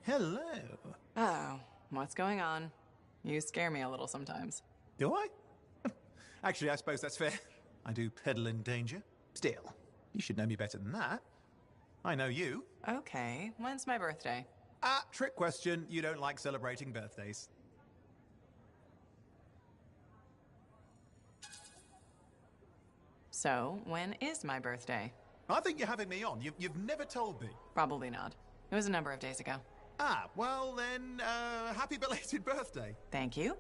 Hello. Oh, what's going on? You scare me a little sometimes. Do I? Actually, I suppose that's fair. I do peddle in danger. Still, you should know me better than that. I know you. Okay, when's my birthday? Ah, trick question. You don't like celebrating birthdays. So, when is my birthday? I think you're having me on. You've never told me. Probably not. It was a number of days ago. Ah, well then, happy belated birthday. Thank you.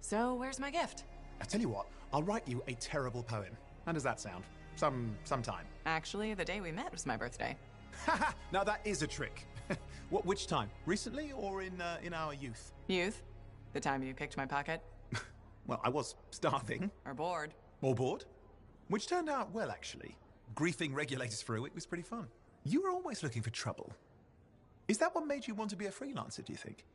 So, where's my gift? I tell you what, I'll write you a terrible poem. How does that sound? Sometime. Actually, the day we met was my birthday. Haha, now that is a trick. Which time? Recently or in our youth? Youth? The time you picked my pocket? Well, I was starving. Or bored? Or bored. Which turned out well, actually. Griefing regulators for a week was pretty fun. You were always looking for trouble. Is that what made you want to be a freelancer, do you think?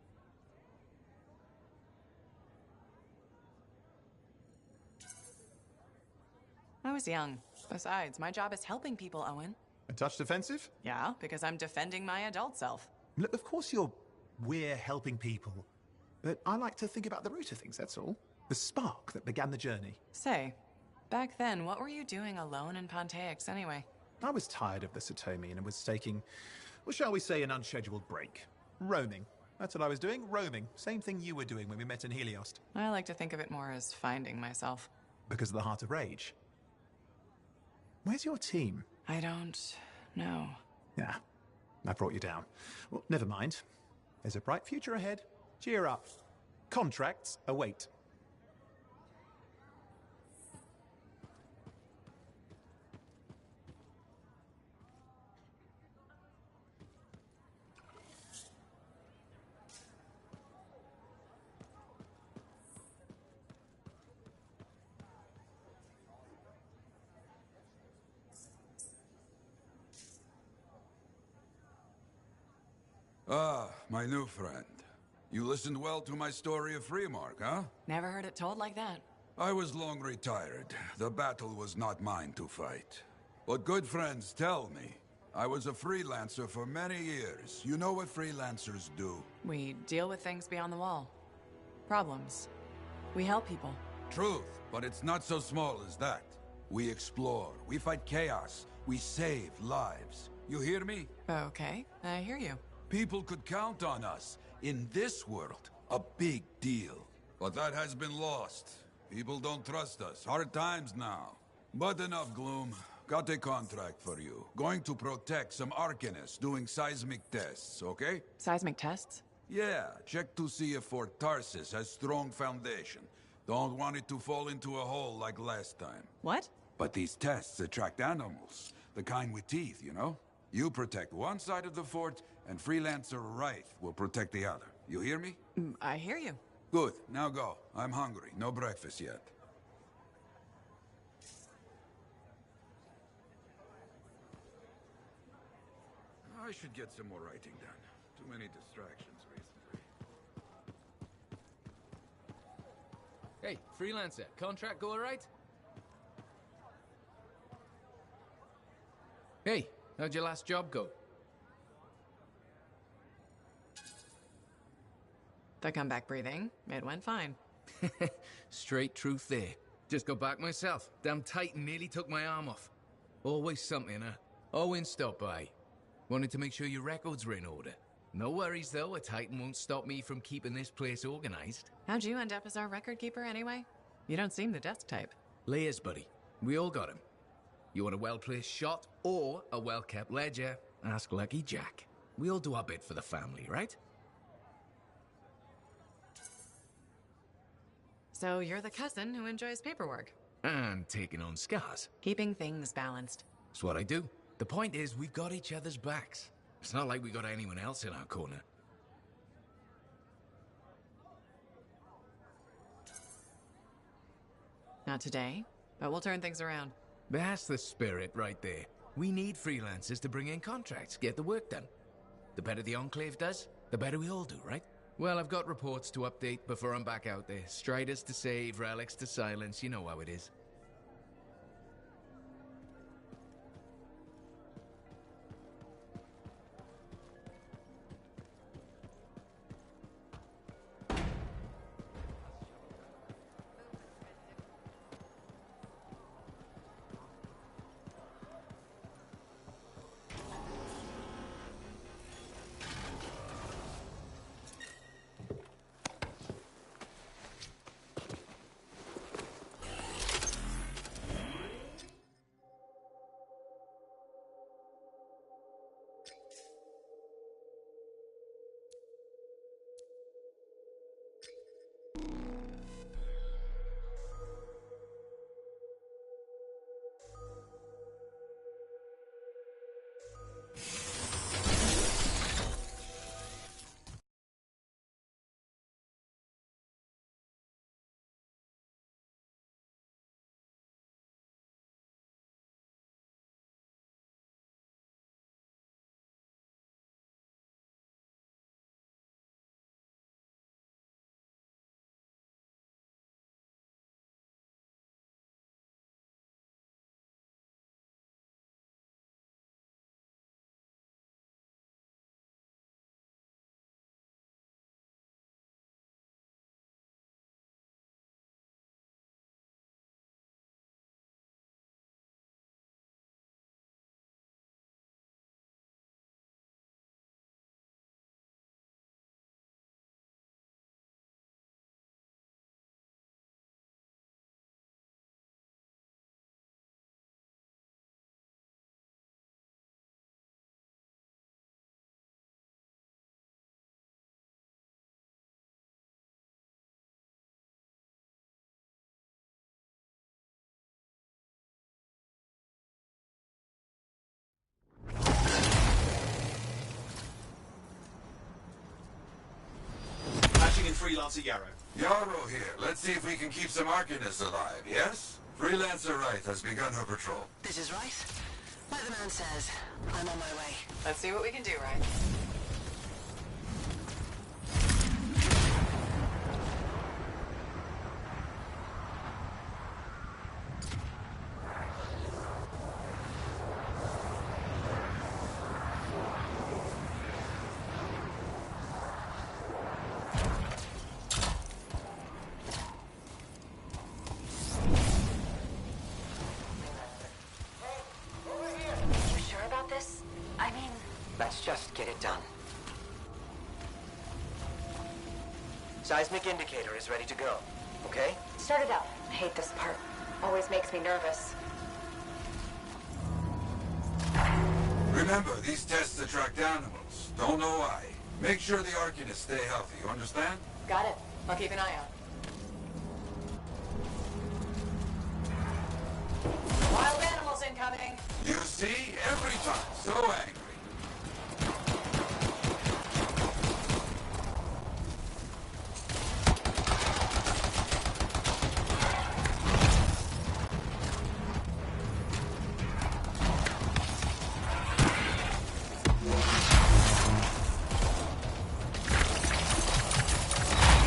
I was young. Besides, my job is helping people, Owen. A touch defensive? Yeah, because I'm defending my adult self. Look, of course we're helping people. But I like to think about the root of things, that's all. The spark that began the journey. Say, back then, what were you doing alone in Pontaix anyway? I was tired of the Satomi and was taking, well, shall we say, an unscheduled break. Roaming. That's what I was doing, roaming. Same thing you were doing when we met in Heliost. I like to think of it more as finding myself. Because of the Heart of Rage. Where's your team? I don't know. Yeah, I brought you down. Well, never mind. There's a bright future ahead. Cheer up. Contracts await. Ah, my new friend. You listened well to my story of Freemark, huh? Never heard it told like that. I was long retired. The battle was not mine to fight. But good friends tell me. I was a freelancer for many years. You know what freelancers do. We deal with things beyond the wall. Problems. We help people. Truth, but it's not so small as that. We explore, we fight chaos, we save lives. You hear me? Okay, I hear you. People could count on us. In this world, a big deal. But that has been lost. People don't trust us. Hard times now. But enough gloom. Got a contract for you. Going to protect some Arcanists doing seismic tests, okay? Seismic tests? Yeah, check to see if Fort Tarsis has strong foundation. Don't want it to fall into a hole like last time. What? But these tests attract animals. The kind with teeth, you know? You protect one side of the fort, and Freelancer Wraith will protect the other. You hear me? I hear you. Good. Now go. I'm hungry. No breakfast yet. I should get some more writing done. Too many distractions recently. Hey, freelancer, contract go alright? Hey, how'd your last job go? The comeback breathing. It went fine. Straight truth there. Just got back myself. Damn Titan nearly took my arm off. Always something, huh? Owen stopped by. Wanted to make sure your records were in order. No worries though, a Titan won't stop me from keeping this place organized. How'd you end up as our record keeper anyway? You don't seem the desk type. Layers, buddy. We all got 'em. You want a well-placed shot or a well-kept ledger? Ask Lucky Jack. We all do our bit for the family, right? So you're the cousin who enjoys paperwork. And taking on scars. Keeping things balanced. That's what I do. The point is, we've got each other's backs. It's not like we got anyone else in our corner. Not today, but we'll turn things around. That's the spirit right there. We need freelancers to bring in contracts, get the work done. The better the Enclave does, the better we all do, right? Well, I've got reports to update before I'm back out there. Striders to save, relics to silence, you know how it is. Freelancer Yarrow. Yarrow here. Let's see if we can keep some Arcanists alive, yes? Freelancer Wright has begun her patrol. This is right. Like the man says, I'm on my way. Let's see what we can do, right? You sure about this? I mean, let's just get it done. Seismic indicator is ready to go, okay? Start it up. I hate this part. Always makes me nervous. Remember, these tests attract animals. Don't know why. Make sure the Arcanists stay healthy, you understand? Got it. I'll keep an eye out. Wild animals incoming! You see? Every time. So angry.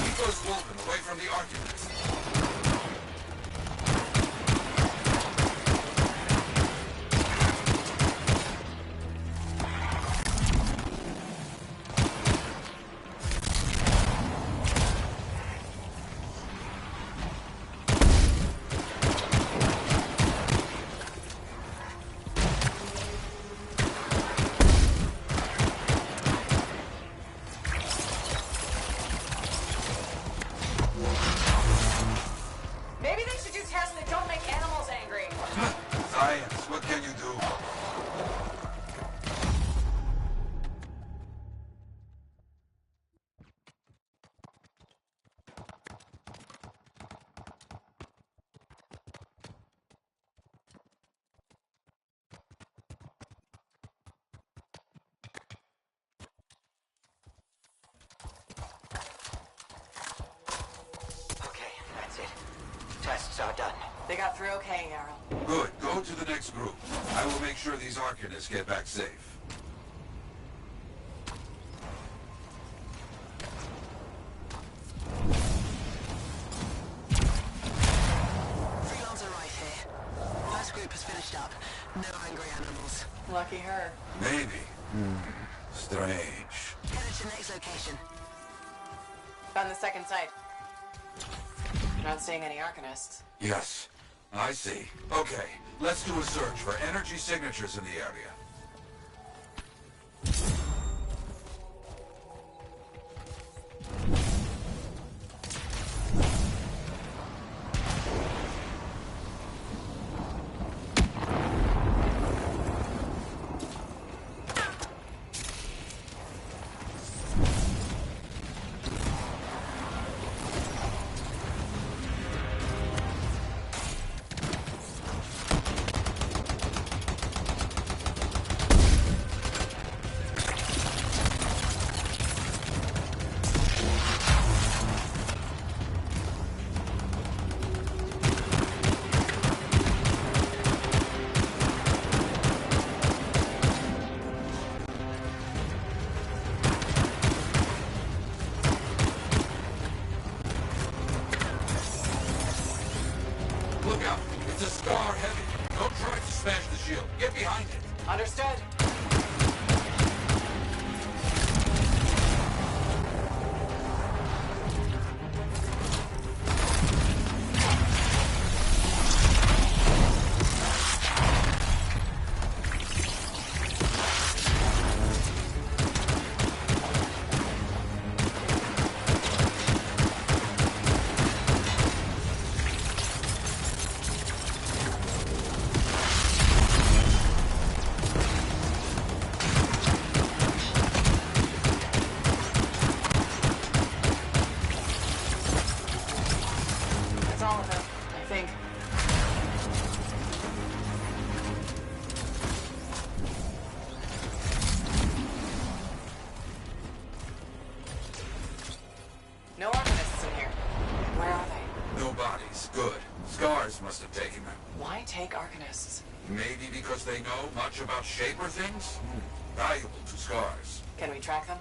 Keep those wolven away from the Arcanists. Maybe they should do tests that don't make animals angry. Science, what can you do? Okay, that's it. Tests are done. They got through okay, Yarrow. Good. Go to the next group. I will make sure these Arcanists get back safe. Freelancer right here. First group has finished up. No angry animals. Lucky her. Maybe. Strange. Headed to next location. Found the second site. Not seeing any Arcanists. Yes, I see. Okay, let's do a search for energy signatures in the area. Look out! It's a scar heavy. Don't try to smash the shield. Get behind it. Understood. Scars must have taken them. Why take Arcanists? Maybe because they know much about Shaper things? Valuable to Scars. Can we track them?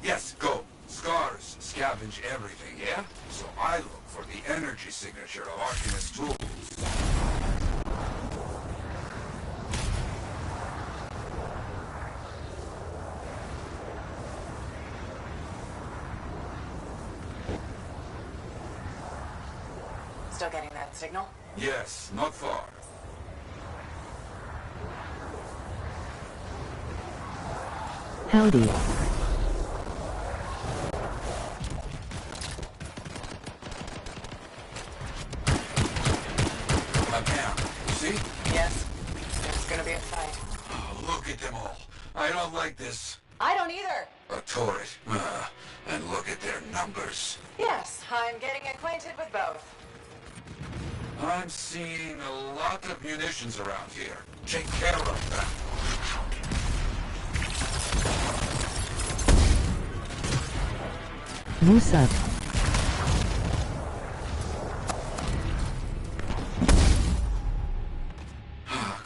Yes, go. Scars scavenge everything, yeah? So I look for the energy signature of Arcanist tools. Still getting that signal? Yes, not far. Howdy. Again, you see? Yes. There's gonna be a fight. Oh, look at them all. I don't like this. I don't either! A turret. And look at their numbers. Yes, I'm getting acquainted with both. I'm seeing a lot of munitions around here. Take care of them. You suck.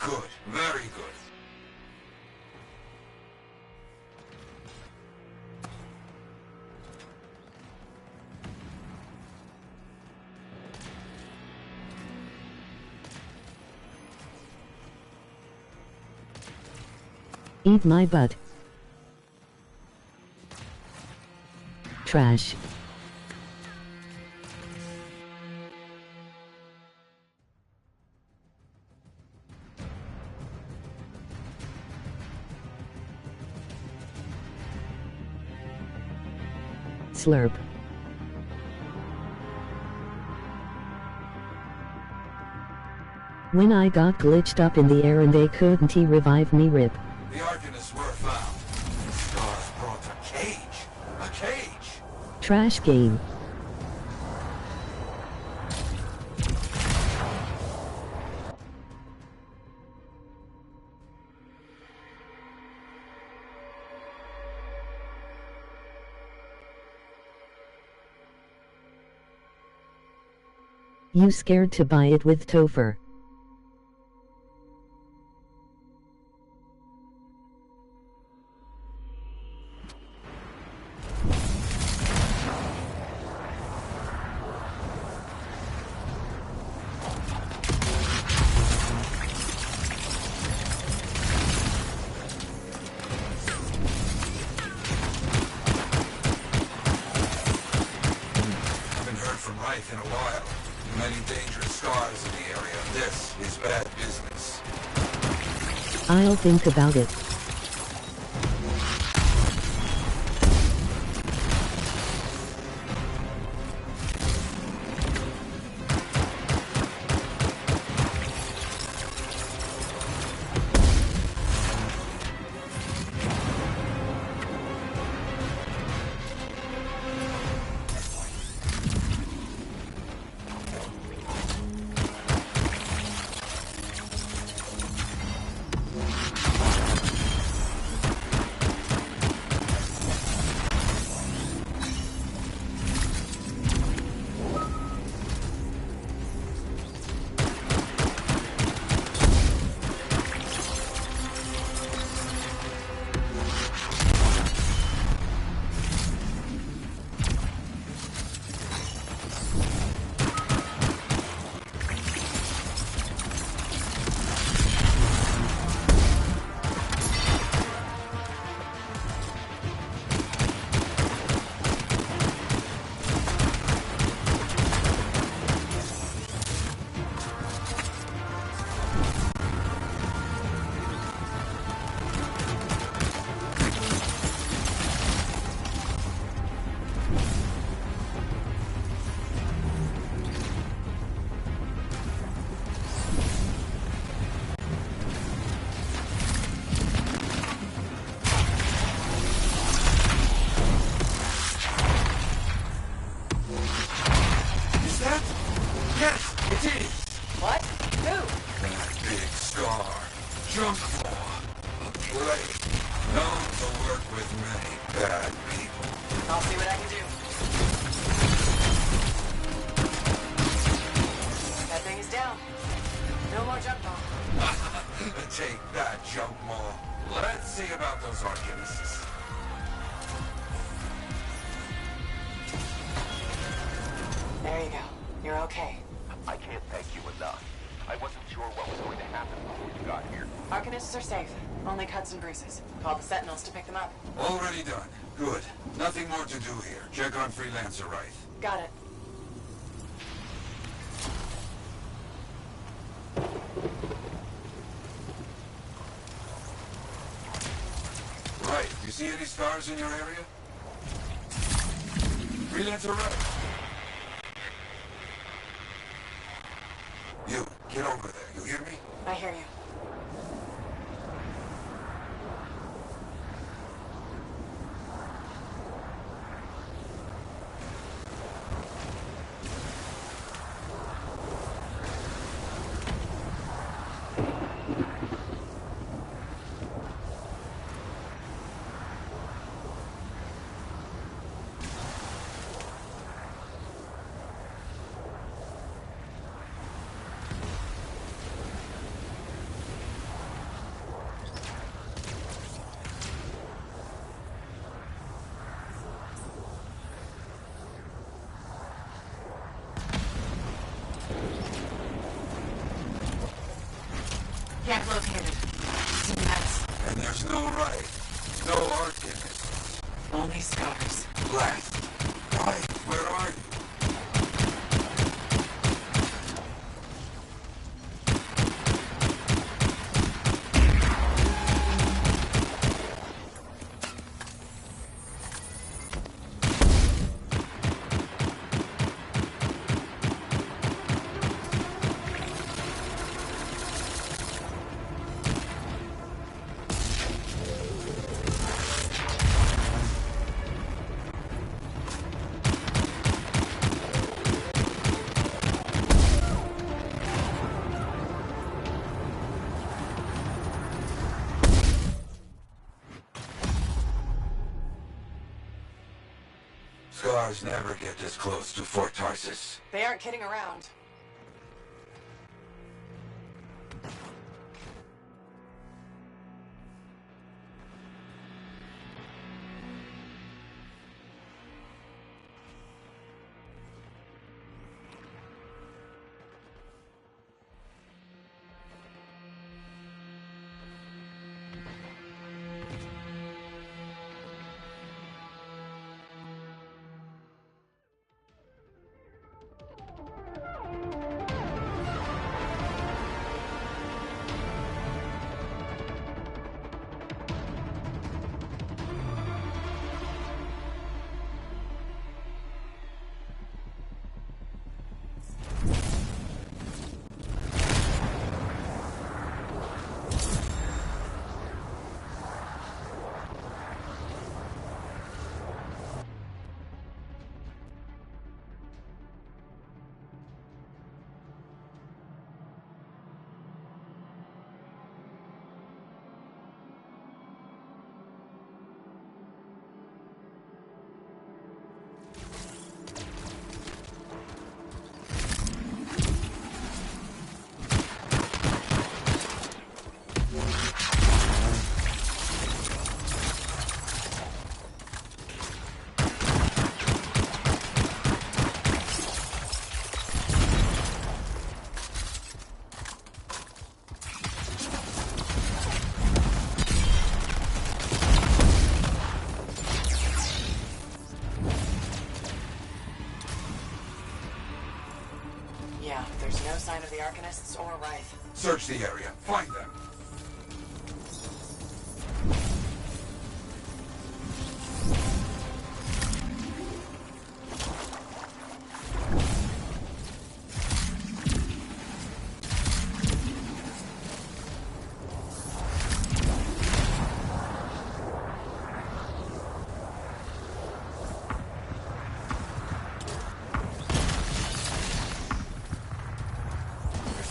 Good. Very good. Eat my butt. Trash. Slurp. When I got glitched up in the air and they couldn't revive me, rip. The Arcanists were found. Scars brought a cage. A cage! Trash game. You scared to buy it with Topher. Haven't heard from Reich in a while. Many dangerous scars in the area. This is bad business. I'll think about it. Junk Law, a plague, known to work with many bad people. I'll see what I can do. No more jump ball. Take that, junk maw. Let's see about those arcanists. There you go. You're okay. I can't thank you enough. I wasn't sure what was going to happen before you got here. Arcanists are safe. Only cuts and bruises. Call the Sentinels to pick them up. Already done. Good. Nothing more to do here. Check on Freelancer Wright. Got it. Right. You see any stars in your area? Freelancer Wright. You, get over there. You hear me? I hear you. Can't locate it. It's a mess. And there's no right. No arcanist. Only scars. Left. Right. Where are you? Scars never get this close to Fort Tarsis. They aren't kidding around. Yeah, there's no sign of the Arcanists or Wraith. Search the area. Find them.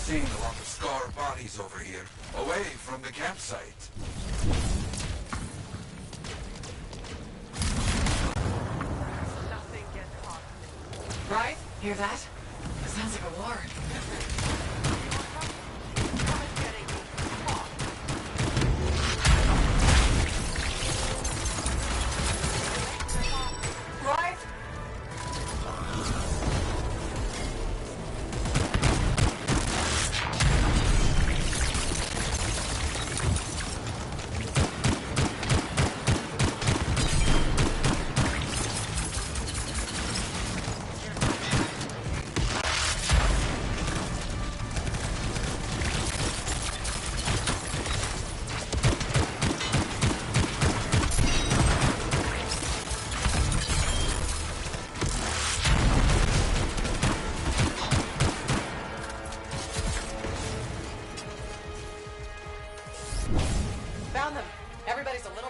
Seeing a lot of scarred bodies over here, away from the campsite. Nothing gets past me. Right? Hear that? Sounds like a war.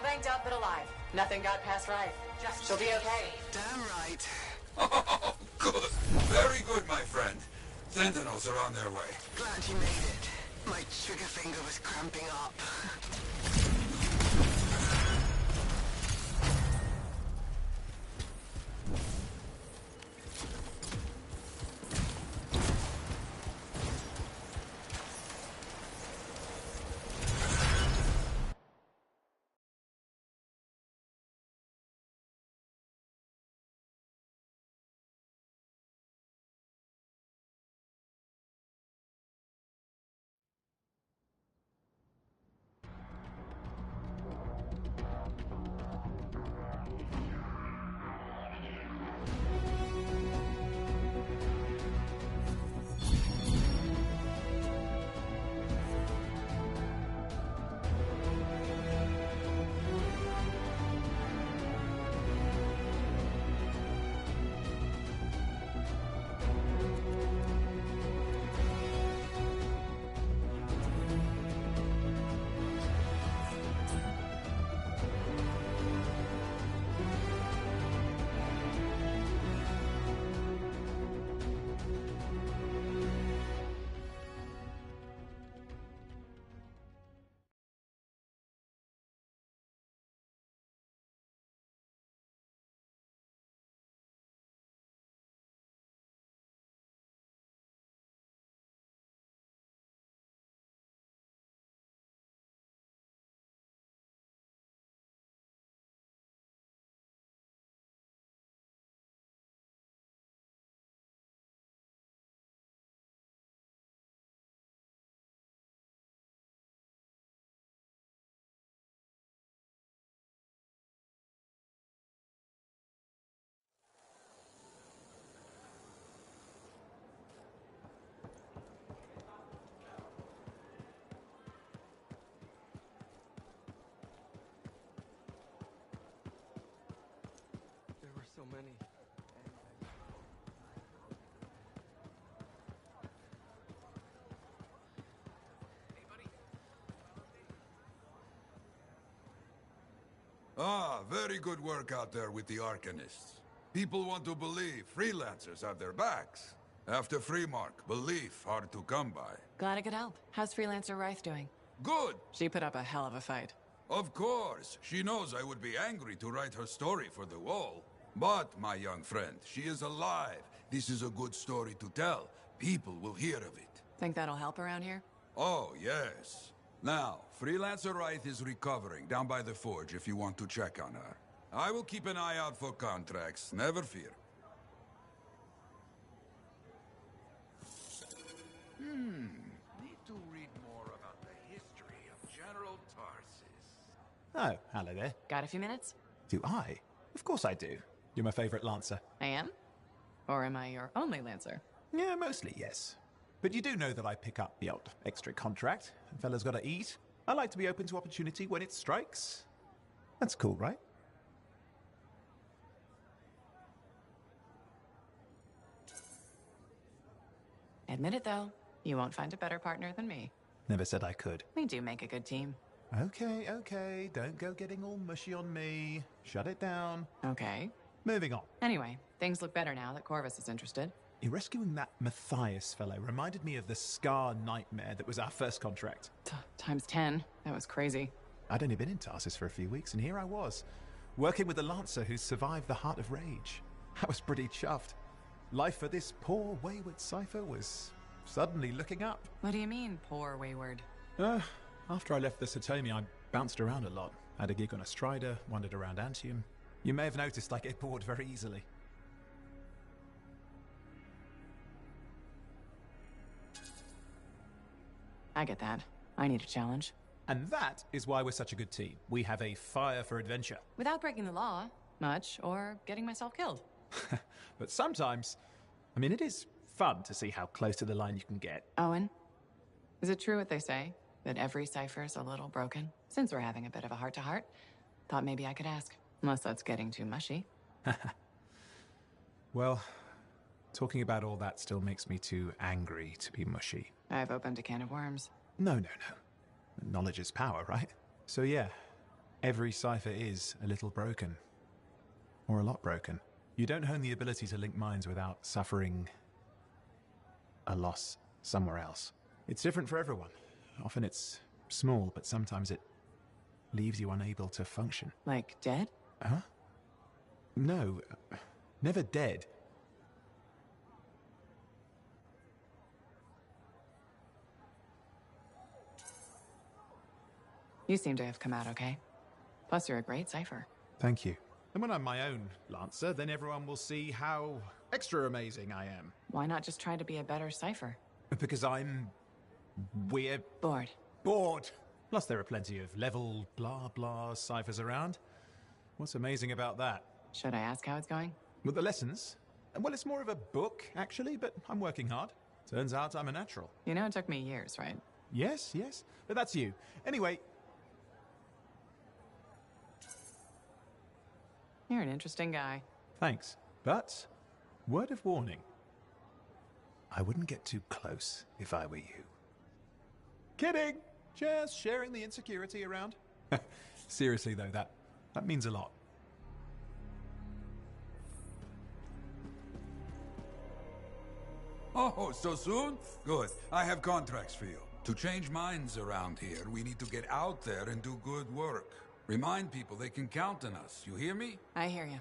banged up, but alive. Nothing got past Rife. She'll be okay. Damn right. Oh, good. Very good, my friend. Sentinels are on their way. Glad you made it. My trigger finger was cramping up. There were so many. Ah, very good work out there with the Arcanists. People want to believe freelancers have their backs. After Freemark, belief hard to come by. Glad I could help. How's Freelancer Rife doing? Good! She put up a hell of a fight. Of course, she knows I would be angry to write her story for the wall. But, my young friend, she is alive. This is a good story to tell. People will hear of it. Think that'll help around here? Oh, yes. Now, Freelancer Wraith is recovering down by the forge if you want to check on her. I will keep an eye out for contracts, never fear. Need to read more about the history of General Tarsus. Oh, hello there. Got a few minutes? Do I? Of course I do. You're my favorite Lancer. I am? Or am I your only Lancer? Yeah, mostly, yes. But you do know that I pick up the odd extra contract, and fellas gotta eat. I like to be open to opportunity when it strikes. That's cool, right? Admit it, though. You won't find a better partner than me. Never said I could. We do make a good team. Okay, okay, don't go getting all mushy on me. Shut it down. Okay. Moving on. Anyway, things look better now that Corvus is interested. Rescuing that Matthias fellow reminded me of the Scar nightmare that was our first contract. Times 10. That was crazy. I'd only been in Tarsus for a few weeks, and here I was, working with a Lancer who survived the Heart of Rage. I was pretty chuffed. Life for this poor, wayward cipher was suddenly looking up. What do you mean, poor wayward? After I left the Satomi, I bounced around a lot. Had a gig on a Strider, wandered around Antium. You may have noticed I get bored very easily. I get that. I need a challenge. And that is why we're such a good team. We have a fire for adventure. Without breaking the law, much, or getting myself killed. But sometimes, I mean, it is fun to see how close to the line you can get. Owen, is it true what they say? That every cipher's a little broken? Since we're having a bit of a heart-to-heart, thought maybe I could ask. Unless that's getting too mushy. Well, talking about all that still makes me too angry to be mushy. I've opened a can of worms. No. Knowledge is power, right? So yeah, Every cipher is a little broken. Or a lot broken. You don't hone the ability to link minds without suffering a loss somewhere else. It's different for everyone. Often it's small, but sometimes it leaves you unable to function. Like dead? Huh? No, never dead. You seem to have come out okay. Plus, you're a great cipher. Thank you. And when I'm my own Lancer, then everyone will see how extra amazing I am. Why not just try to be a better cipher? Because I'm... we're... Bored. bored. Plus there are plenty of level blah blah ciphers around. What's amazing about that? Should I ask how it's going? With the lessons? Well, it's more of a book, actually, but I'm working hard. Turns out I'm a natural. You know it took me years, right? Yes, but that's you. Anyway... You're an interesting guy. Thanks. But, word of warning. I wouldn't get too close if I were you. Kidding! Just sharing the insecurity around. Seriously, though, that means a lot. Oh, so soon? Good. I have contracts for you. To change minds around here, we need to get out there and do good work. Remind people they can count on us. You hear me? I hear you.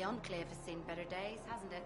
The Enclave has seen better days, hasn't it?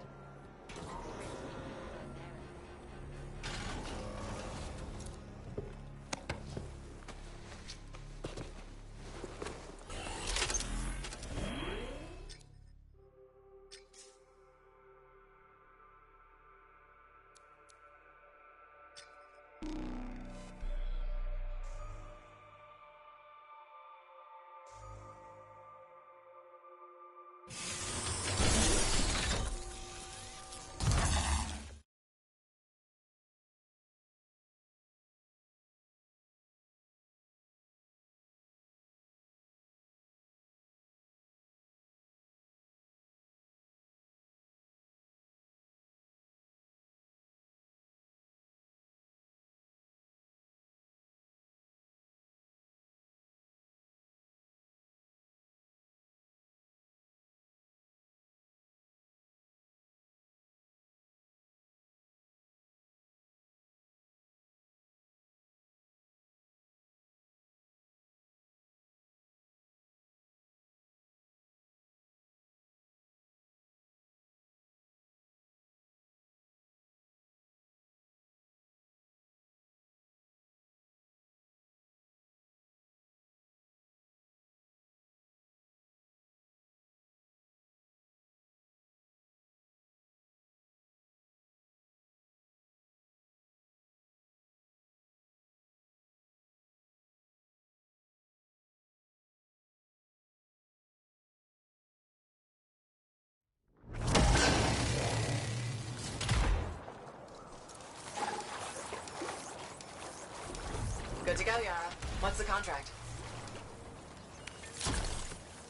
Good to go, Yara. What's the contract?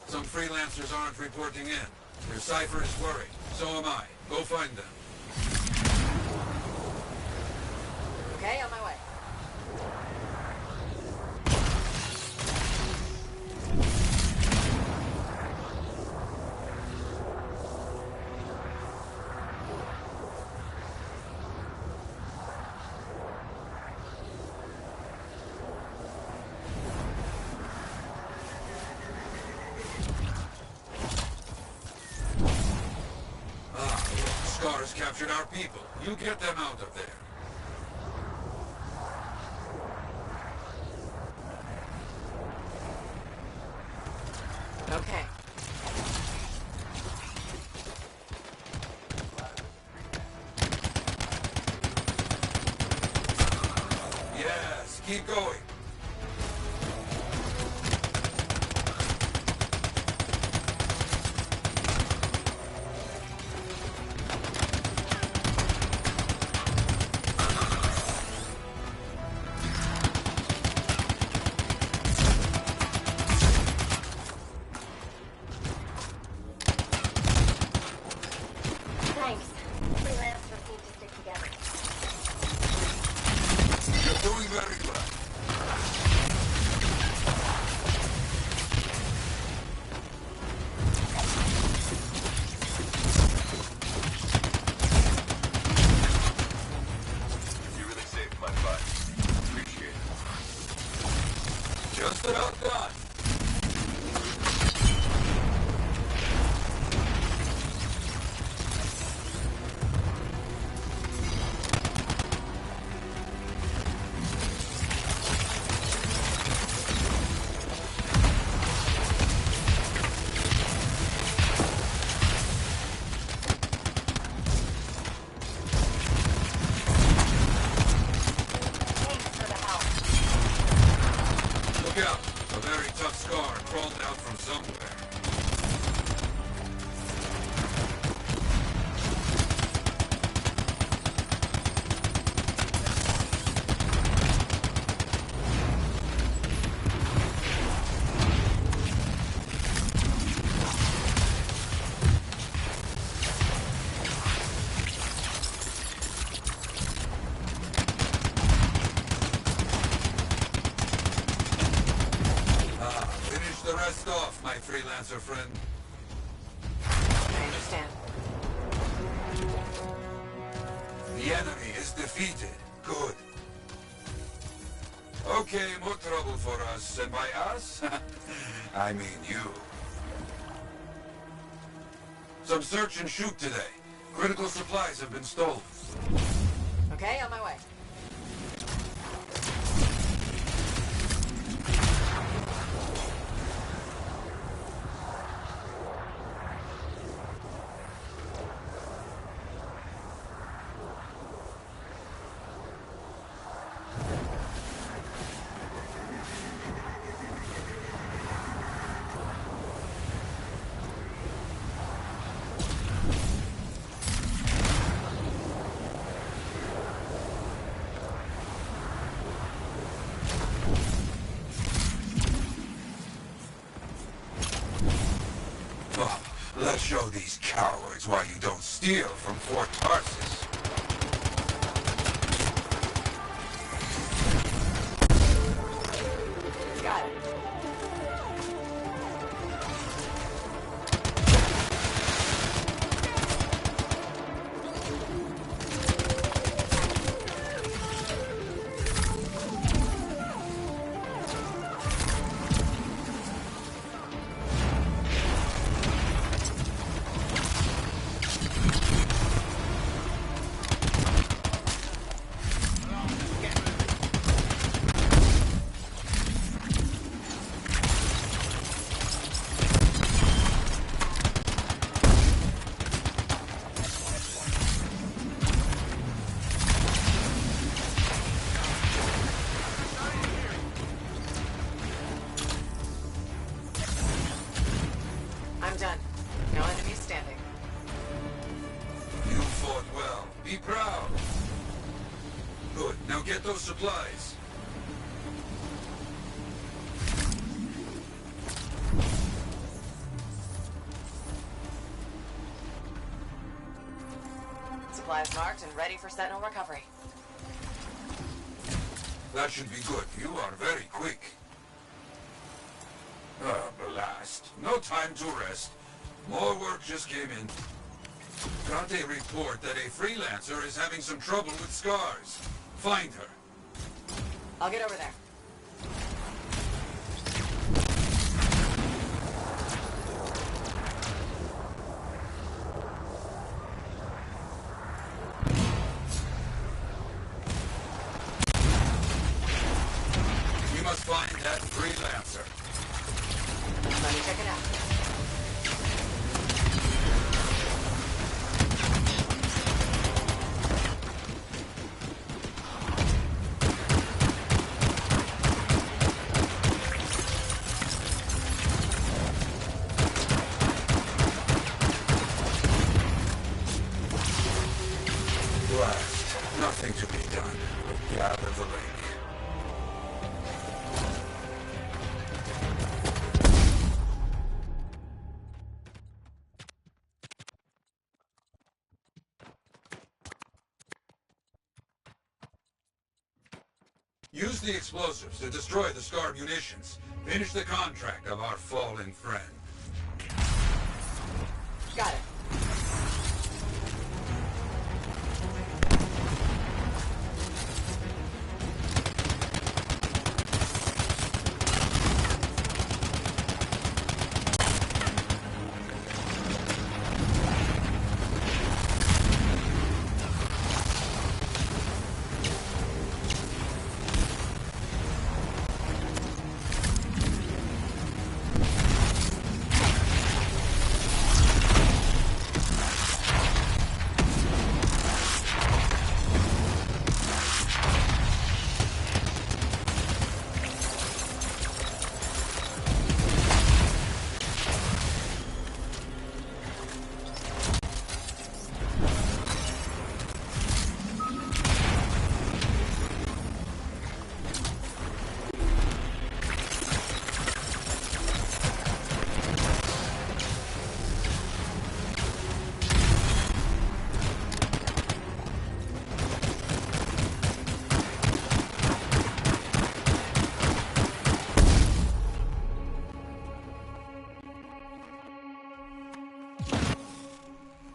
Some freelancers aren't reporting in. Their cipher is worried. So am I. Go find them. Okay, on my way. Scars captured our people. You get them out of there. Okay. Yes, keep going. Thanks. Freelancers need to stick together. You're doing very well. You really saved my butt. Appreciate it. Just about done. Thanks for the help. Look out. A very tough scar crawled out from somewhere. Finish the rest off, my freelancer friend. I understand. The enemy is defeated. Good. Okay, more trouble for us. And by us, I mean you. Some search and shoot today. Critical supplies have been stolen. Okay, on my way. Let's show these cowards why you don't steal from Fort Tarsus. Got it. I'm done. No enemies standing. You fought well. Be proud. Good. Now get those supplies. Supplies marked and ready for Sentinel recovery. That should be good. You are very quick. Blast. No time to rest. More work just came in. Got a report that a freelancer is having some trouble with scars. Find her. I'll get over there. You must find that freelancer. Let me check it out. Blast. Nothing to be done. Gather the lake. Use the explosives to destroy the Scar munitions. Finish the contract of our fallen friend. Got it.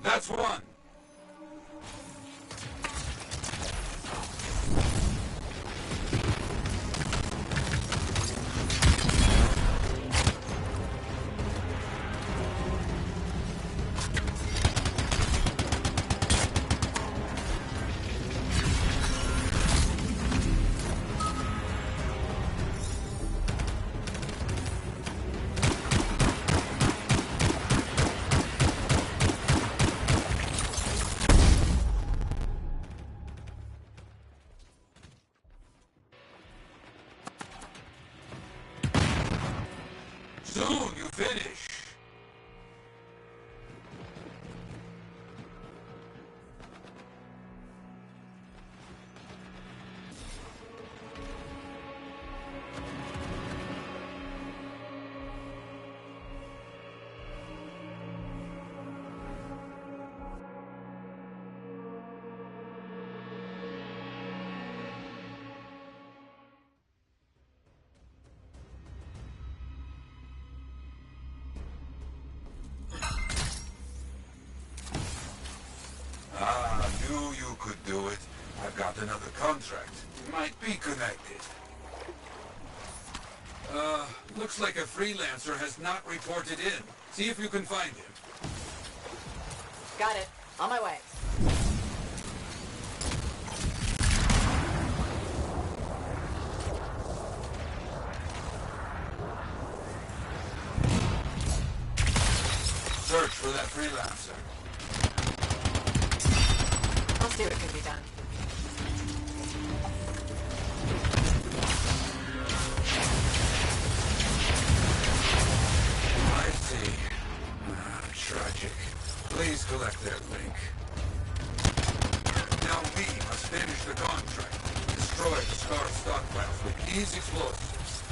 That's one. another contract. Might be connected. Looks like a freelancer has not reported in. See if you can find him. Got it. On my way. Search for that freelancer. I'll see what can be done. I see. Tragic. Please collect their link. Now we must finish the contract. Destroy the Scar stockpiles with these explosives.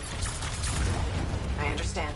I understand.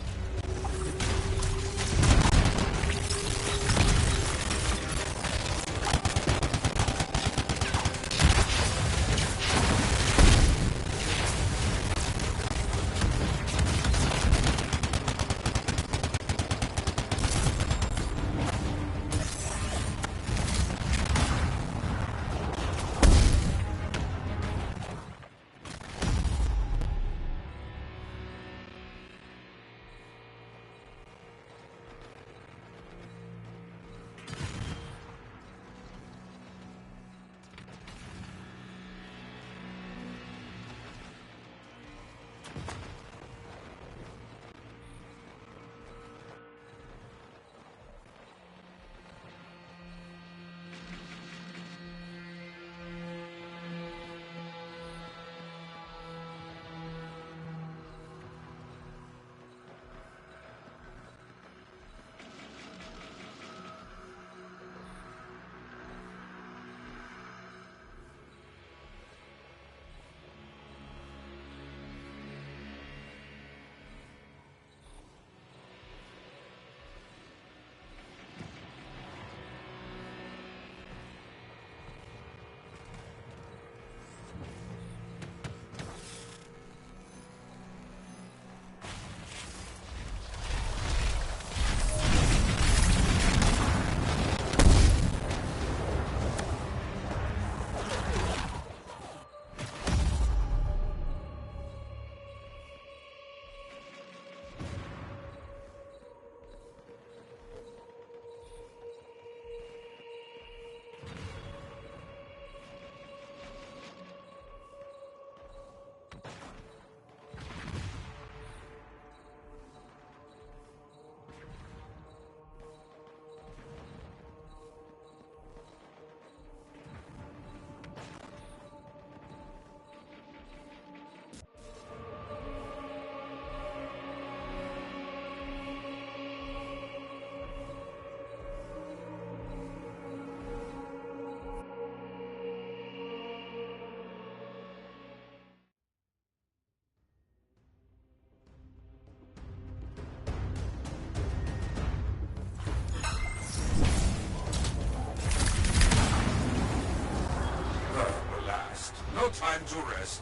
No time to rest.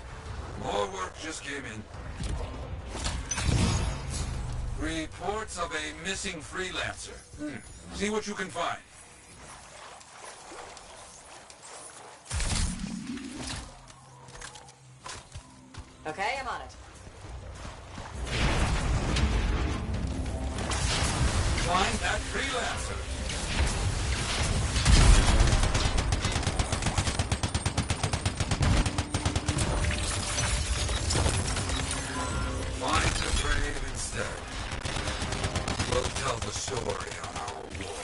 More work just came in. Reports of a missing freelancer. See what you can find. Okay, I'm on it. Find that freelancer. Find the grave instead. We'll tell the story on our wall.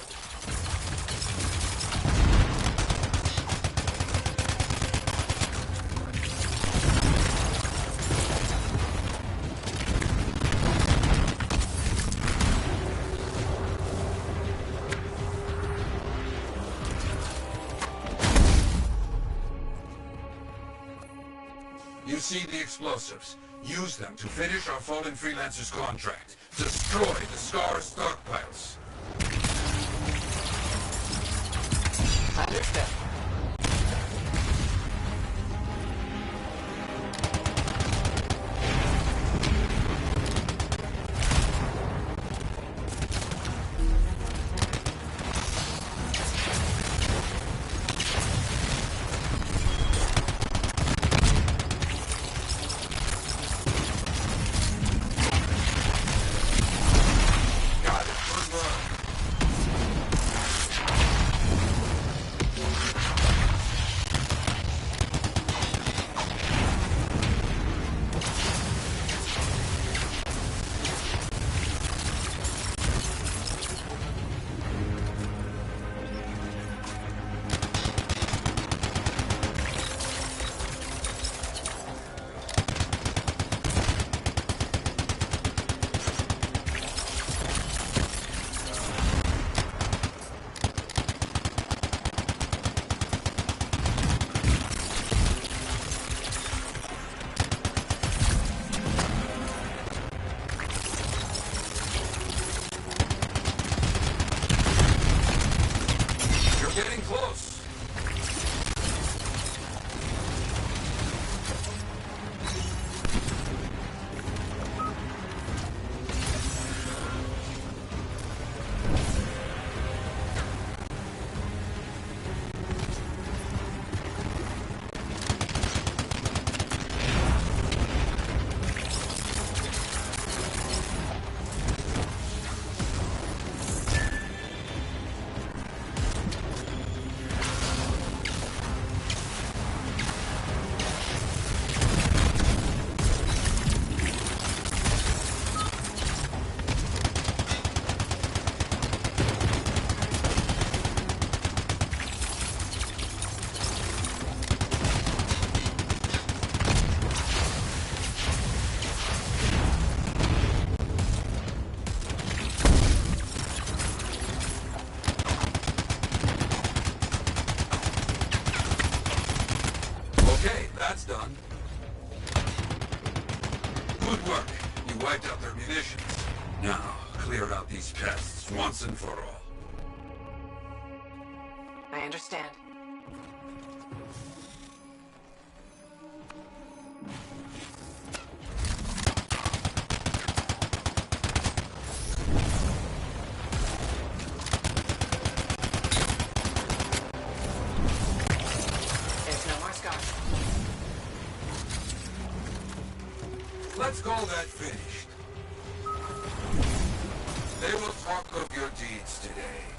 You see the explosives. Use them to finish our fallen freelancer's contract. Destroy the Scar stockpiles. Understood. done? Good work. You wiped out their munitions. Now, clear out these pests once and for all. I understand. There's no more scars. Let's call that finished. They will talk of your deeds today.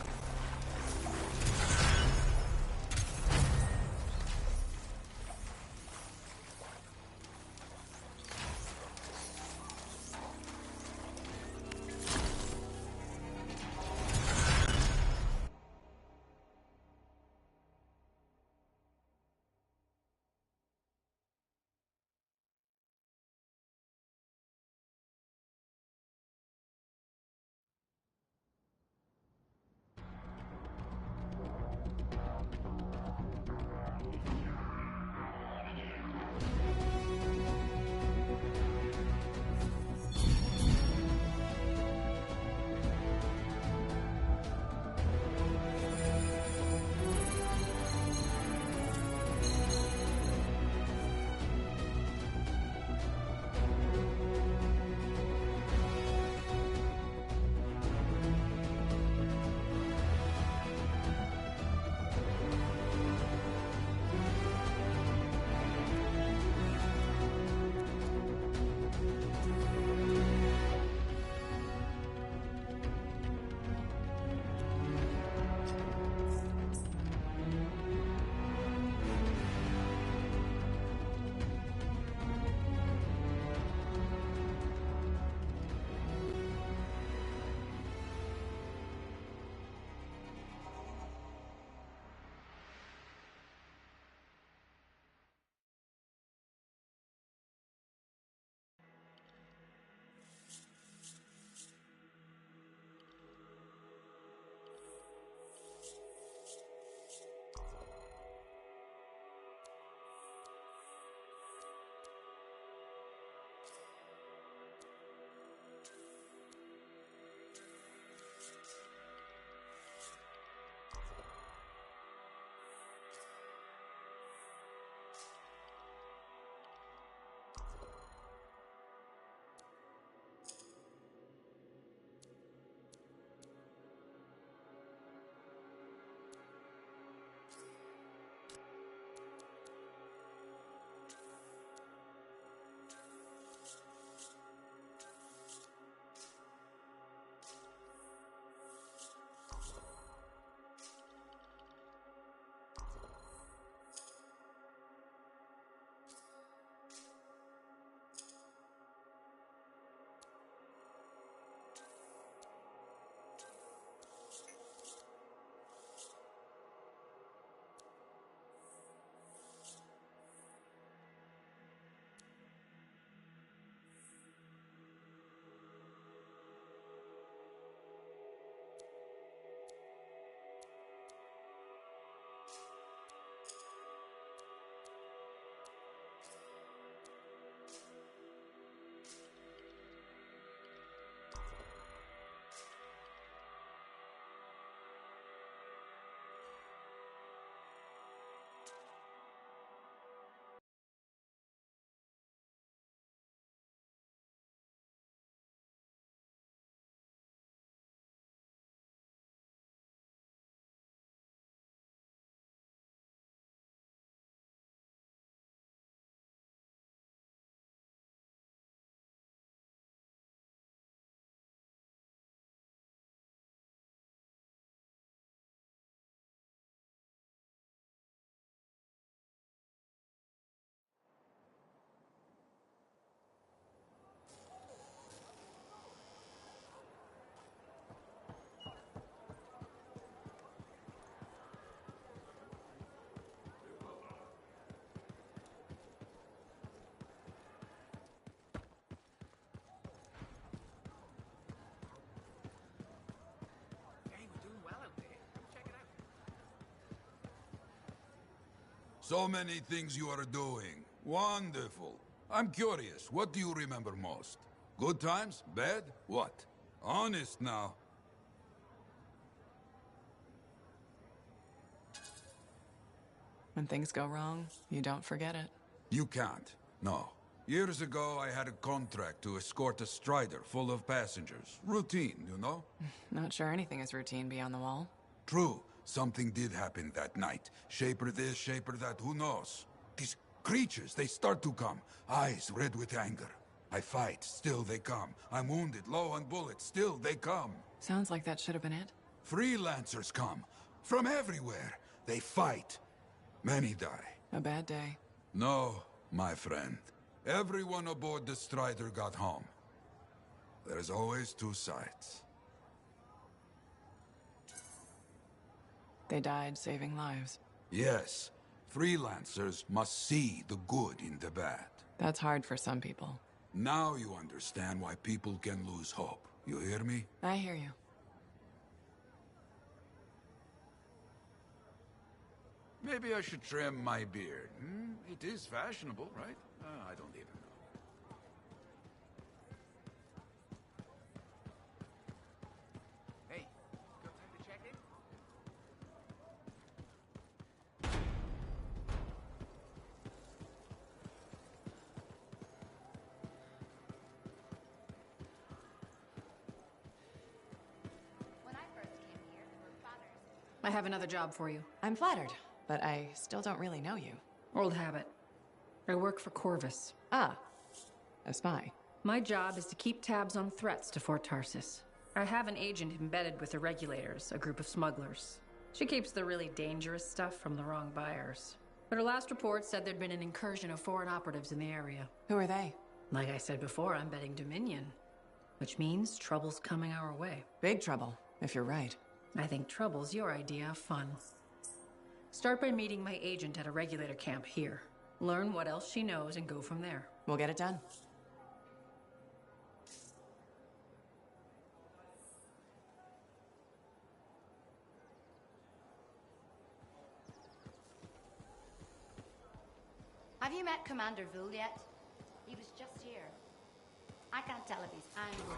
So many things you are doing. Wonderful. I'm curious, what do you remember most? Good times? Bad? What? Honest now. When things go wrong, you don't forget it. You can't. No. Years ago, I had a contract to escort a Strider full of passengers. Routine, you know? Not sure anything is routine beyond the wall. True. Something did happen that night. Shaper this, shaper that, who knows? These creatures, they start to come. Eyes red with anger. I fight, still they come. I'm wounded, low on bullets, still they come. Sounds like that should have been it. Freelancers come. From everywhere. They fight. Many die. A bad day. No, my friend. Everyone aboard the Strider got home. There's always two sides. They died saving lives. Yes. Freelancers must see the good in the bad. That's hard for some people. Now you understand why people can lose hope. You hear me? I hear you. Maybe I should trim my beard. It is fashionable, right? I don't even know. Hey, got time to check in? When I first came here, there were fathers. I have another job for you. I'm flattered, but I still don't really know you. Old habit. I work for Corvus. Ah, a spy. My job is to keep tabs on threats to Fort Tarsis. I have an agent embedded with the regulators, a group of smugglers. She keeps the really dangerous stuff from the wrong buyers. But her last report said there'd been an incursion of foreign operatives in the area. Who are they? Like I said before, I'm betting Dominion. Which means trouble's coming our way. Big trouble, if you're right. I think trouble's your idea of fun. Start by meeting my agent at a regulator camp here. Learn what else she knows and go from there. We'll get it done. Have you met Commander Vul yet? He was just here. I can't tell if he's angry.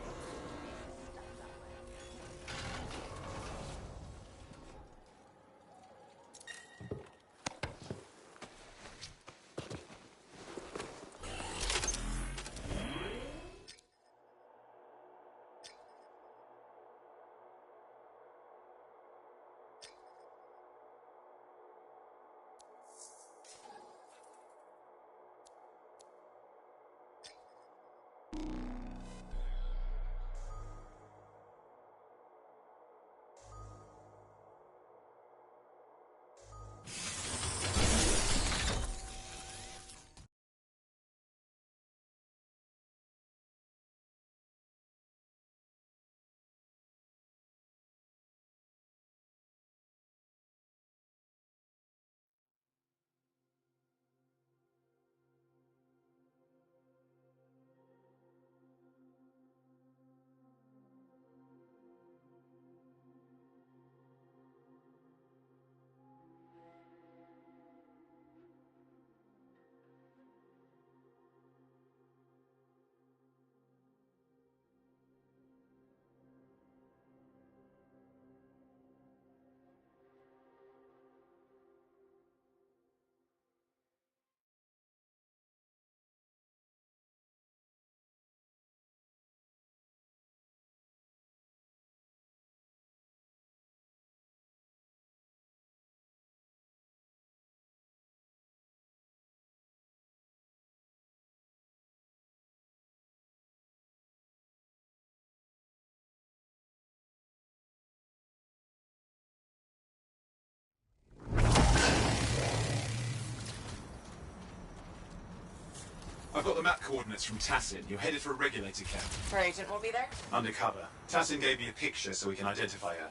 I've got the map coordinates from Tassin. You're headed for a regulator camp. Her agent will be there? Undercover. Tassin gave me a picture so we can identify her.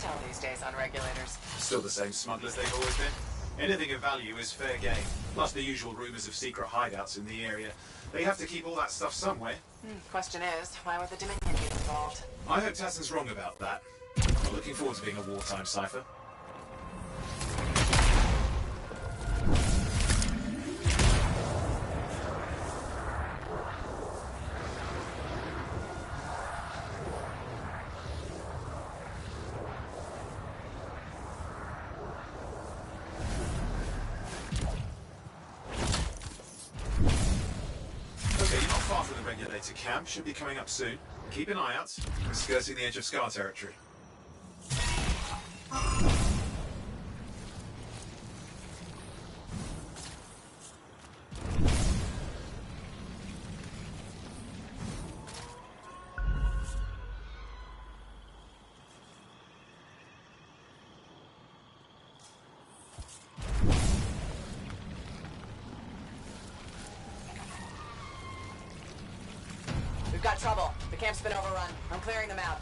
tell these days on regulators? Still the same smugglers they've always been. Anything of value is fair game. Plus the usual rumors of secret hideouts in the area. They have to keep all that stuff somewhere. Question is, why would the Dominion get involved? I hope Tassin's wrong about that. I'm looking forward to being a wartime cipher. Regulator camp should be coming up soon. Keep an eye out. We're skirting the edge of Scar territory. We've got trouble. The camp's been overrun. I'm clearing them out.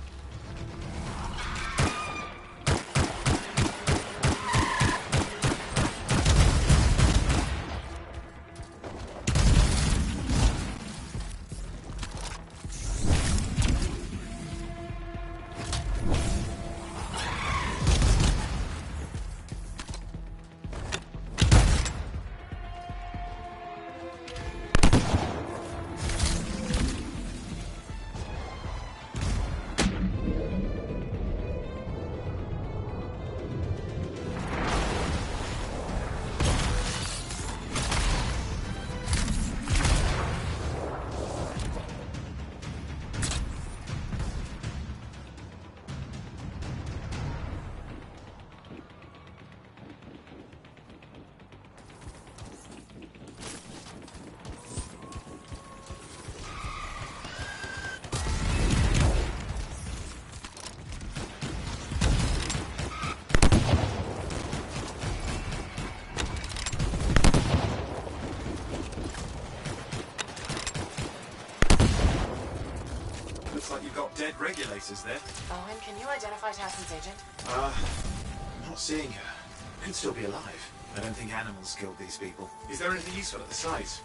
Dead regulators there. Owen, can you identify Tassin's agent? I'm not seeing her. Could still be alive. I don't think animals killed these people. Is there anything useful at the site?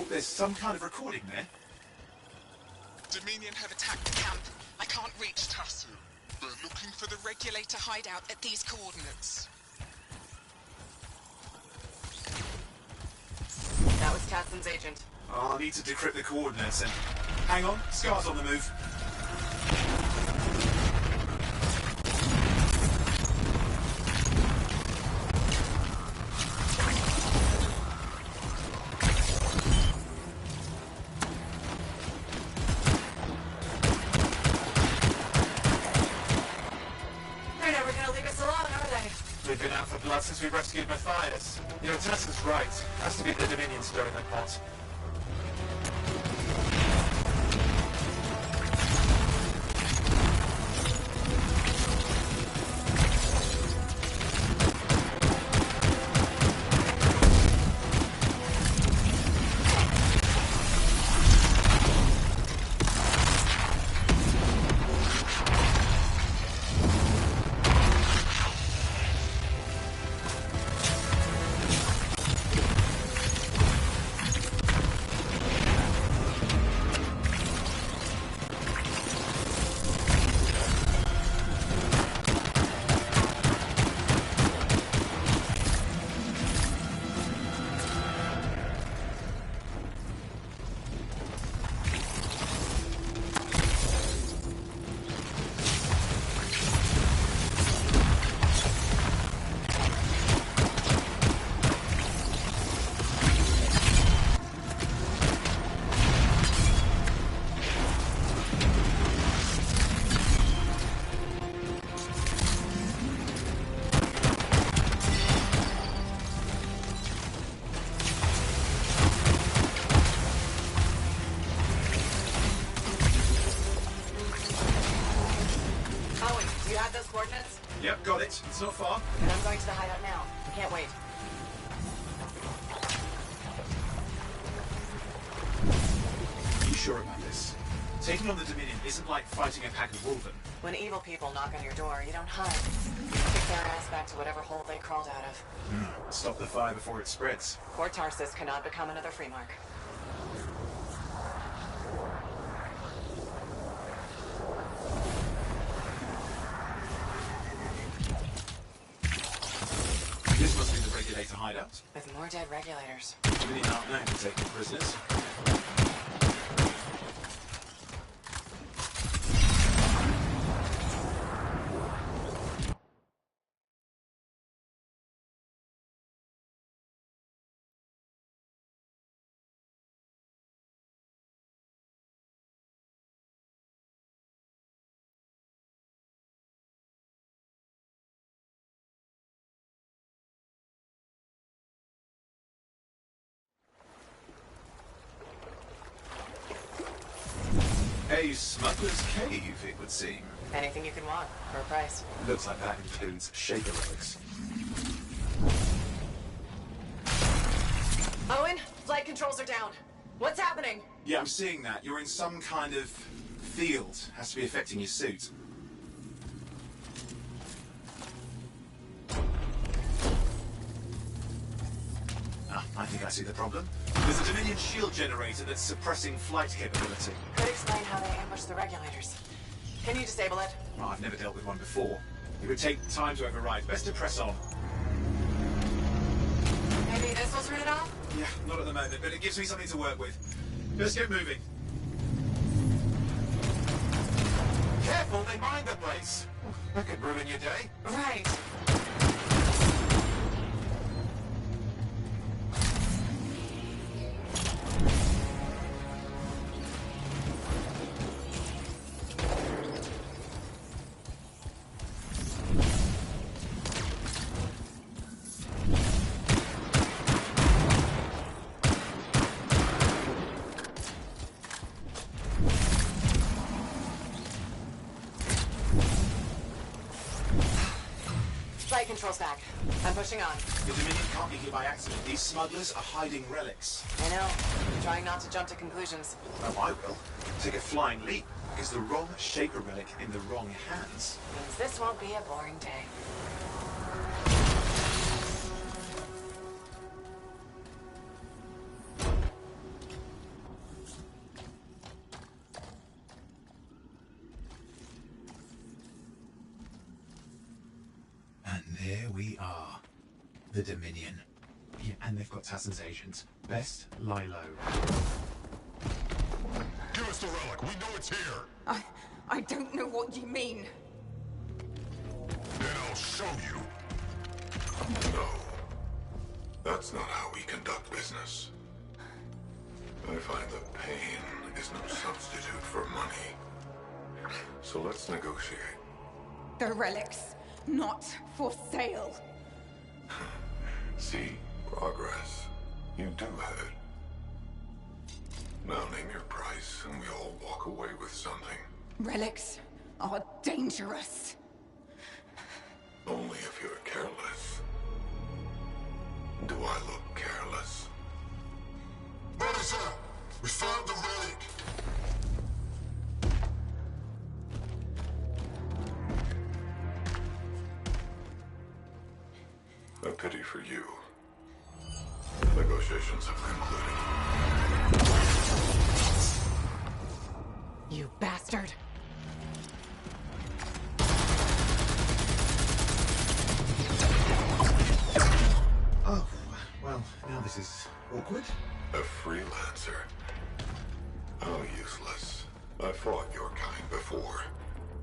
There's some kind of recording there. Dominion have attacked the camp. I can't reach Tassu. They're looking for the regulator hideout at these coordinates. That was Tassin's agent. Oh, I'll need to decrypt the coordinates and... Hang on, Scar's on the move. They've been out for blood since we rescued Matthias. You know, Tassin's right. Has to be the Dominion stirring the pot. coordinates? Yep, got it. It's not far. And I'm going to the hideout now. I can't wait. You sure about this? Taking on the Dominion isn't like fighting a pack of wolven. When evil people knock on your door, you don't hide. You kick their ass back to whatever hole they crawled out of. Stop the fire before it spreads. Port Tarsus cannot become another Freemark. This must be the regulator hideout. With more dead regulators. Dominion aren't known for taking prisoners. A smuggler's cave, it would seem. Anything you can want, for a price. Looks like that includes shaker relics. Owen, flight controls are down. What's happening? Yeah, I'm seeing that. You're in some kind of field. Has to be affecting your suit. I think I see the problem. There's a Dominion shield generator that's suppressing flight capability. Could explain how they ambushed the regulators. Can you disable it? Well, I've never dealt with one before. It would take time to override. Best to press on. Maybe this will turn it off? Yeah, not at the moment, but it gives me something to work with. Let's get moving. Careful, they mine the place. That could ruin your day. Right. Flight controls back. I'm pushing on. The Dominion can't be here by accident. These smugglers are hiding relics. I know. I'm trying not to jump to conclusions. Oh, I will. Take a flying leap. Is the wrong shaper relic in the wrong hands? Means this won't be a boring day. And there we are. The Dominion. Yeah, and they've got Tassin's agents. Best lie low. Give us the relic. We know it's here. I don't know what you mean. Then I'll show you. No. That's not how we conduct business. I find that pain is no substitute for money. So let's negotiate. The relics, not for sale. See, progress. You do have it. Now name your price, and we all walk away with something. Relics are dangerous. Only if you're careless. Do I look careless? Officer, we found the relic. A pity for you. Negotiations have concluded. You bastard. Oh, well, now this is awkward. A freelancer. How useless. I fought your kind before,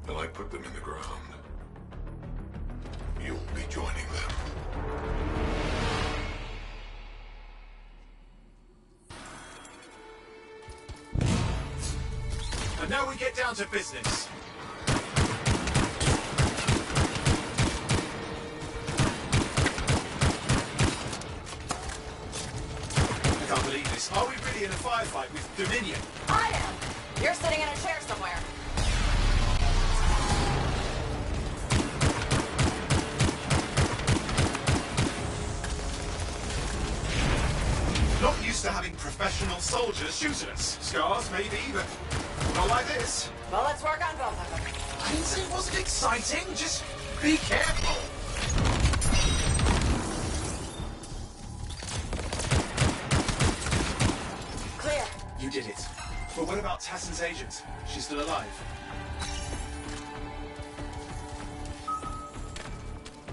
and I put them in the ground. You'll be joining them. And now we get down to business. I can't believe this. Are we really in a firefight with Dominion? I am! You're sitting in a chair somewhere. Not used to having professional soldiers shoot at us. Scars, maybe, but not like this. Well, let's work on both of them. I didn't say it wasn't exciting, just be careful. Clear. You did it. But what about Tassin's agent? She's still alive.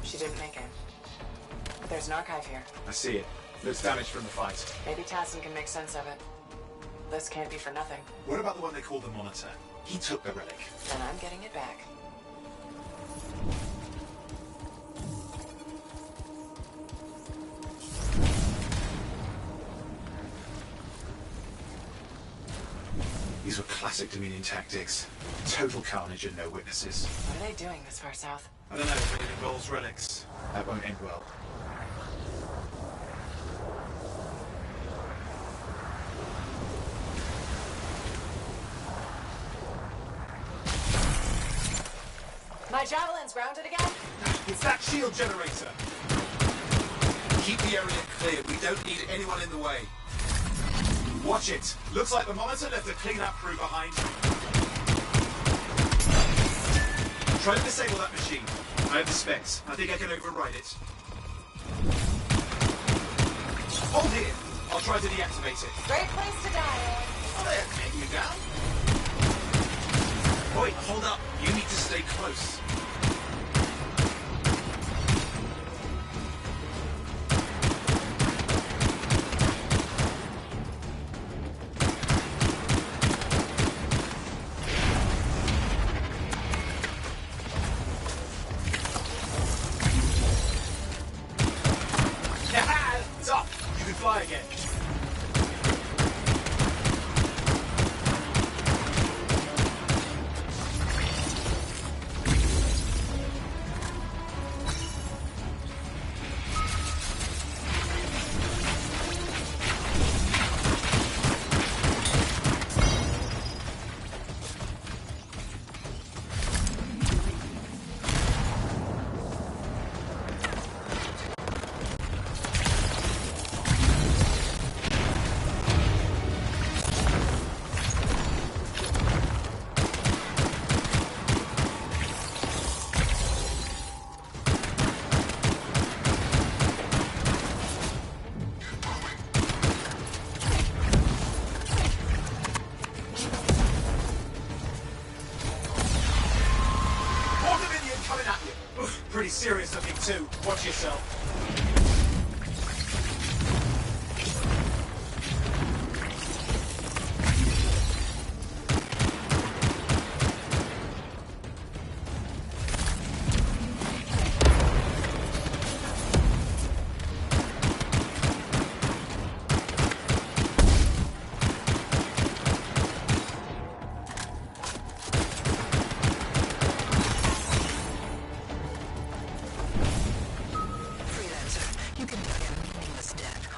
She didn't make it. But there's an archive here. I see it. Looks damaged from the fight. Maybe Tassin can make sense of it. This can't be for nothing. What about the one they call the Monitor? He took the relic. Then I'm getting it back. These were classic Dominion tactics. Total carnage and no witnesses. What are they doing this far south? I don't know, but it involves relics. That won't end well. My javelin's grounded again? It's that shield generator. Keep the area clear. We don't need anyone in the way. Watch it. Looks like the Monitor left a clean-up crew behind. Try to disable that machine. I have the specs. I think I can override it. Hold here. I'll try to deactivate it. Great place to die. Oh, they're getting you down. Wait, hold up. You need to stay close. It's up. You can fly again. Pretty serious looking too. Watch yourself.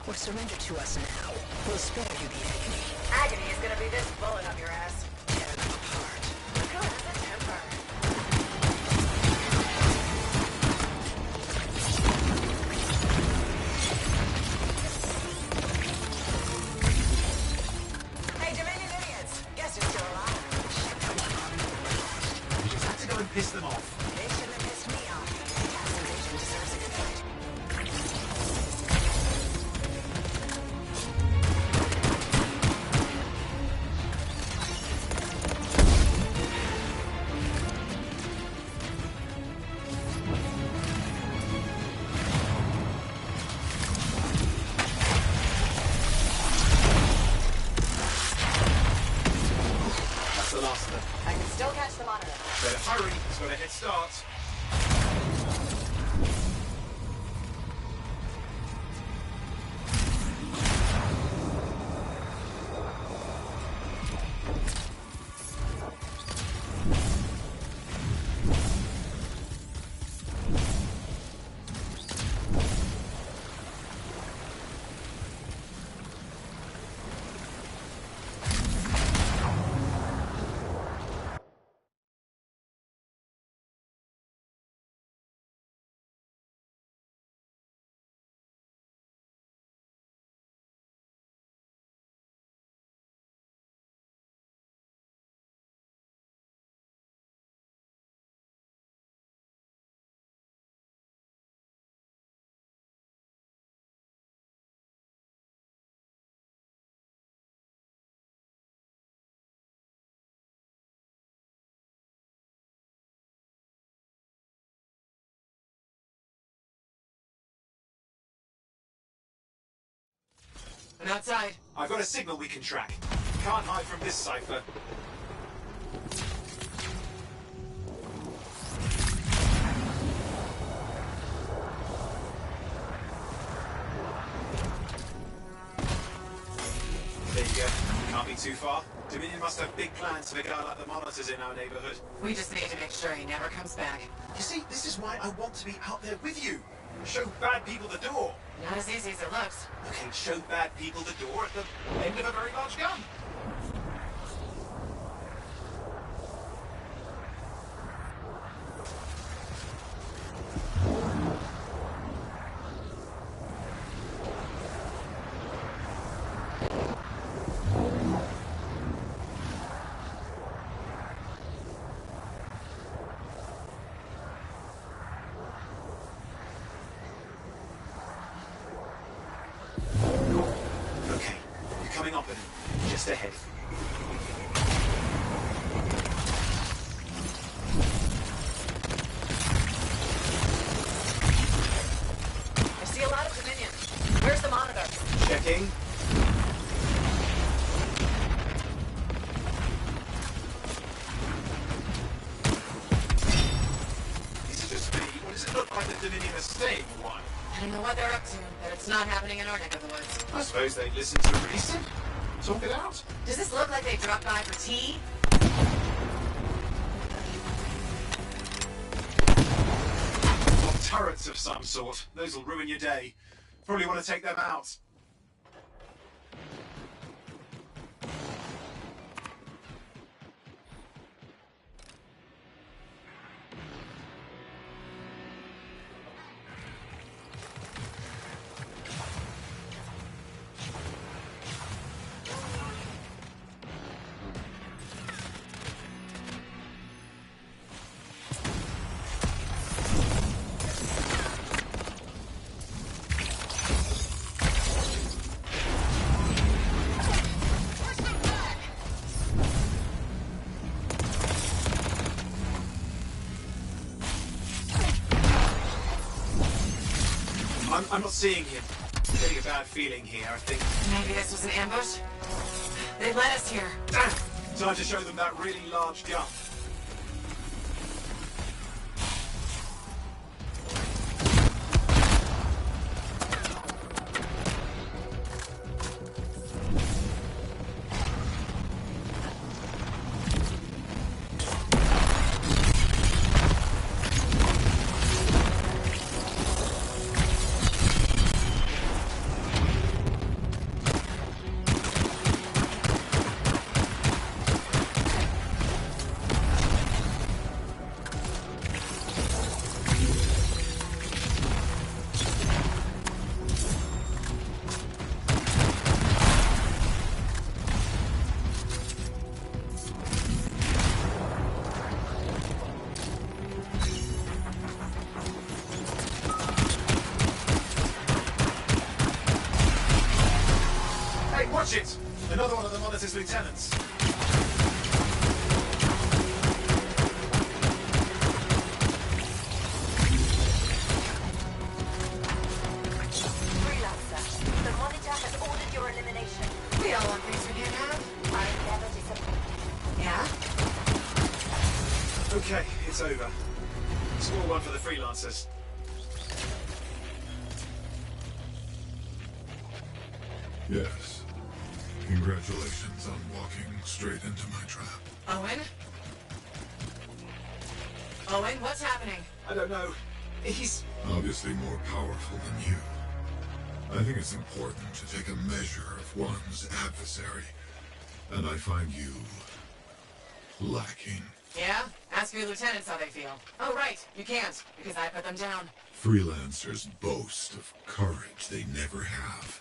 Or surrender to us now. We'll spare you the agony. Agony is gonna be this bullet up your ass. Tear them apart. Good as a temper. Hey, Dominion idiots! Guess you're still alive. You just had to go and piss them off. They shouldn't have pissed me off. Tassin's agent deserves a good fight. I can still catch the Monitor. Better hurry. It's got a head start. I'm outside. I've got a signal we can track. Can't hide from this cipher. There you go. Can't be too far. Dominion must have big plans for a guy like the monitors in our neighborhood. We just need to make sure he never comes back. You see, this is why I want to be out there with you. Show bad people the door. Not as easy as it looks. Okay, show bad people the door at the end of a very large gun. Just ahead. I see a lot of Dominion. Where's the monitor? Checking. Is it just me, or does it look like the Dominion are staying a while? I don't know what they're up to, but it's not happening in our neck of the woods. I suppose they'd listen to reason. Talk it out. Does this look like they dropped by for tea? Or turrets of some sort. Those'll ruin your day. Probably want to take them out. I'm not seeing him. I'm getting a bad feeling here, I think. Maybe this was an ambush? They led us here. Damn! Time to show them that really large gun. Watch it! Another one of the Monitor's lieutenants. Freelancer, the Monitor has ordered your elimination. We all want things we can't have. I never disappoint. Yeah? Okay, it's over. Small one for the freelancers. Yes. Congratulations on walking straight into my trap. Owen? Owen, what's happening? I don't know. He's obviously more powerful than you. I think it's important to take a measure of one's adversary. And I find you lacking. Yeah? Ask your lieutenants how they feel. Oh, right. You can't, because I put them down. Freelancers boast of courage they never have.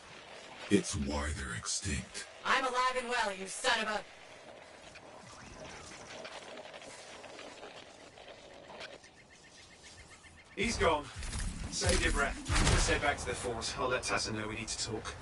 It's why they're extinct. I'm alive and well, you son of a... He's gone. Save your breath. Let's head back to the fort. I'll let Tassa know we need to talk.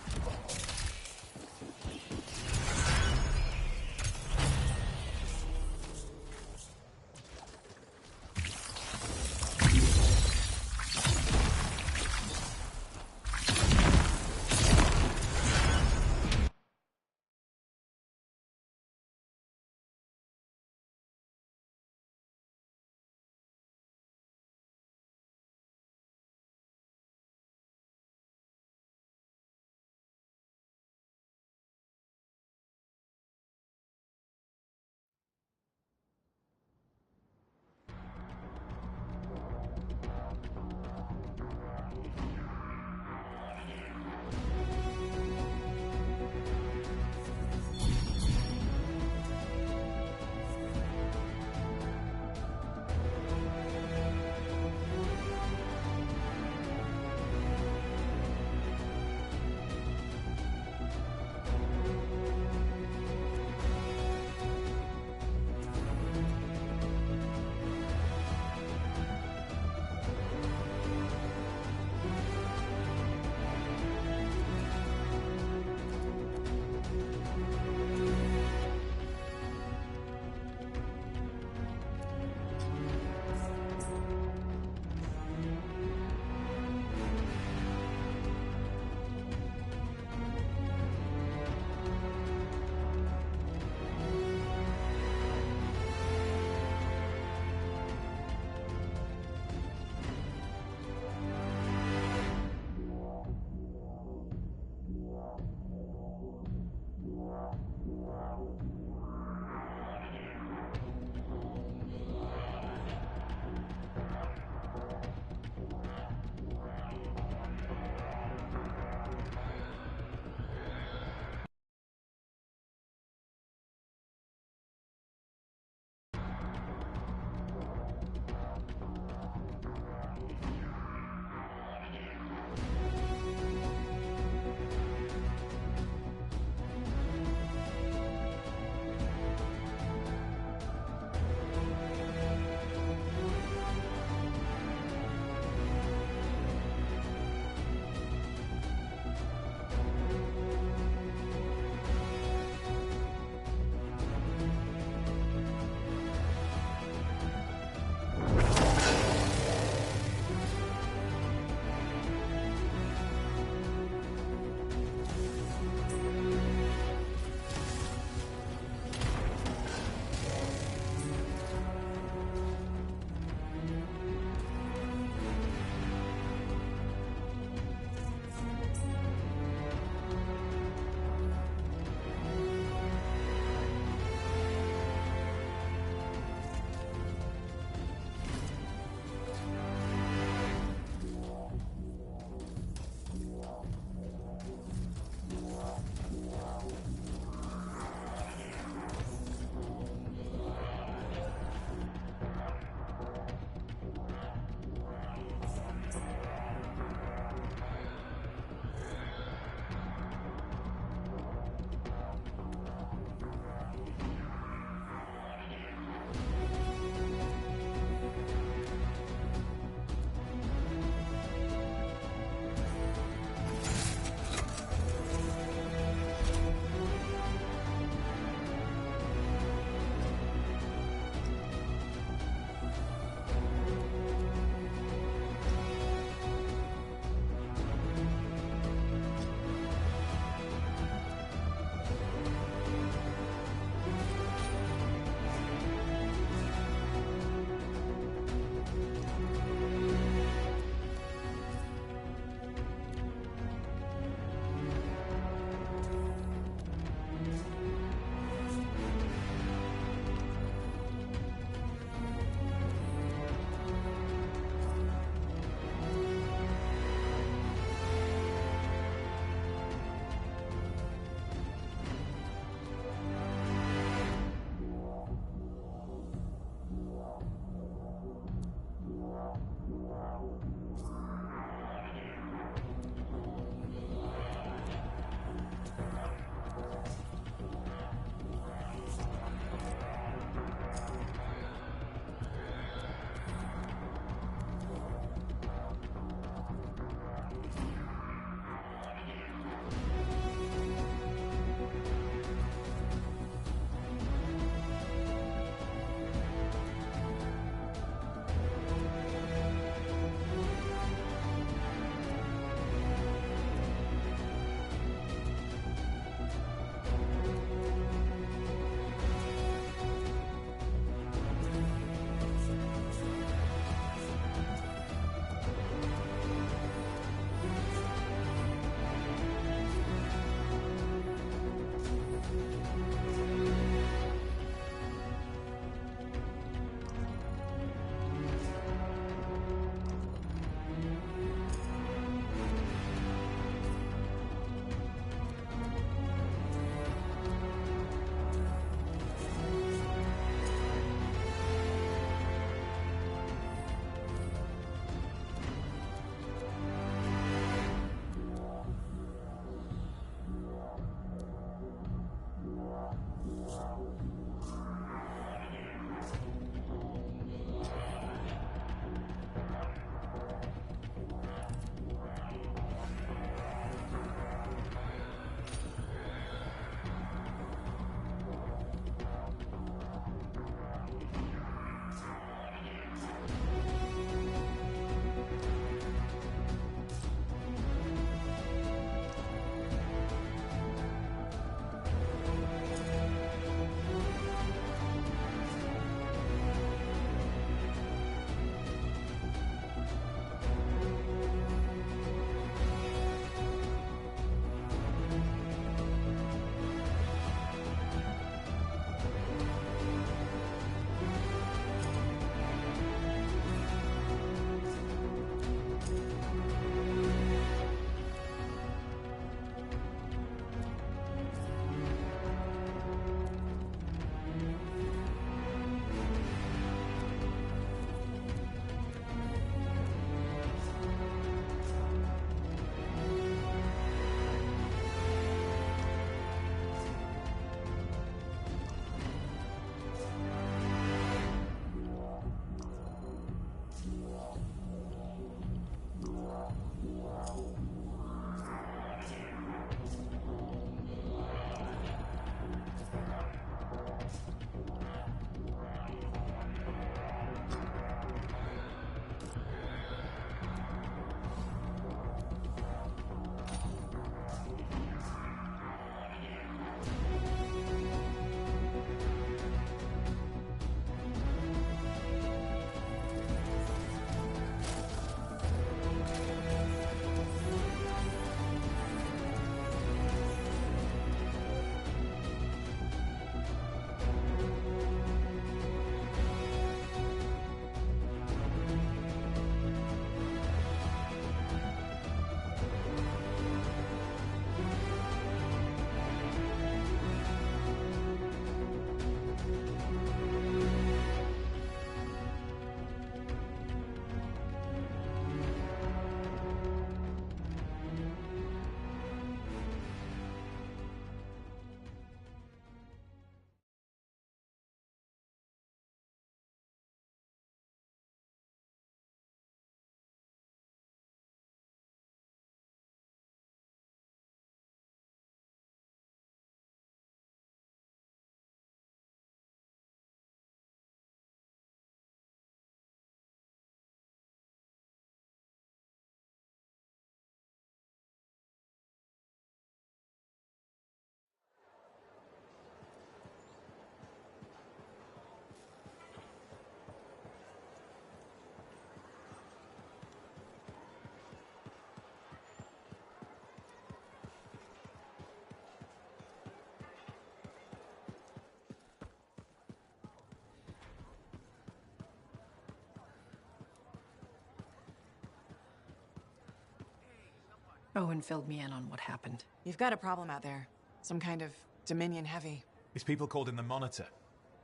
Owen filled me in on what happened. You've got a problem out there. Some kind of Dominion heavy. His people called him the Monitor.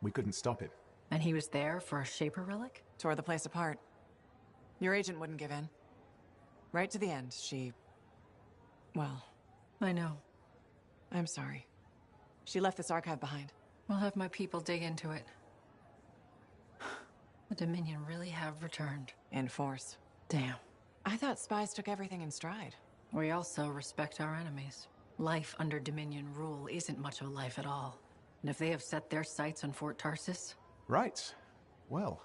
We couldn't stop him. And he was there for a Shaper relic? Tore the place apart. Your agent wouldn't give in. Right to the end, she... Well... I know. I'm sorry. She left this archive behind. We'll have my people dig into it. The Dominion really have returned. In force. Damn. I thought spies took everything in stride. We also respect our enemies. Life under Dominion rule isn't much of a life at all. And if they have set their sights on Fort Tarsis... Right. Well,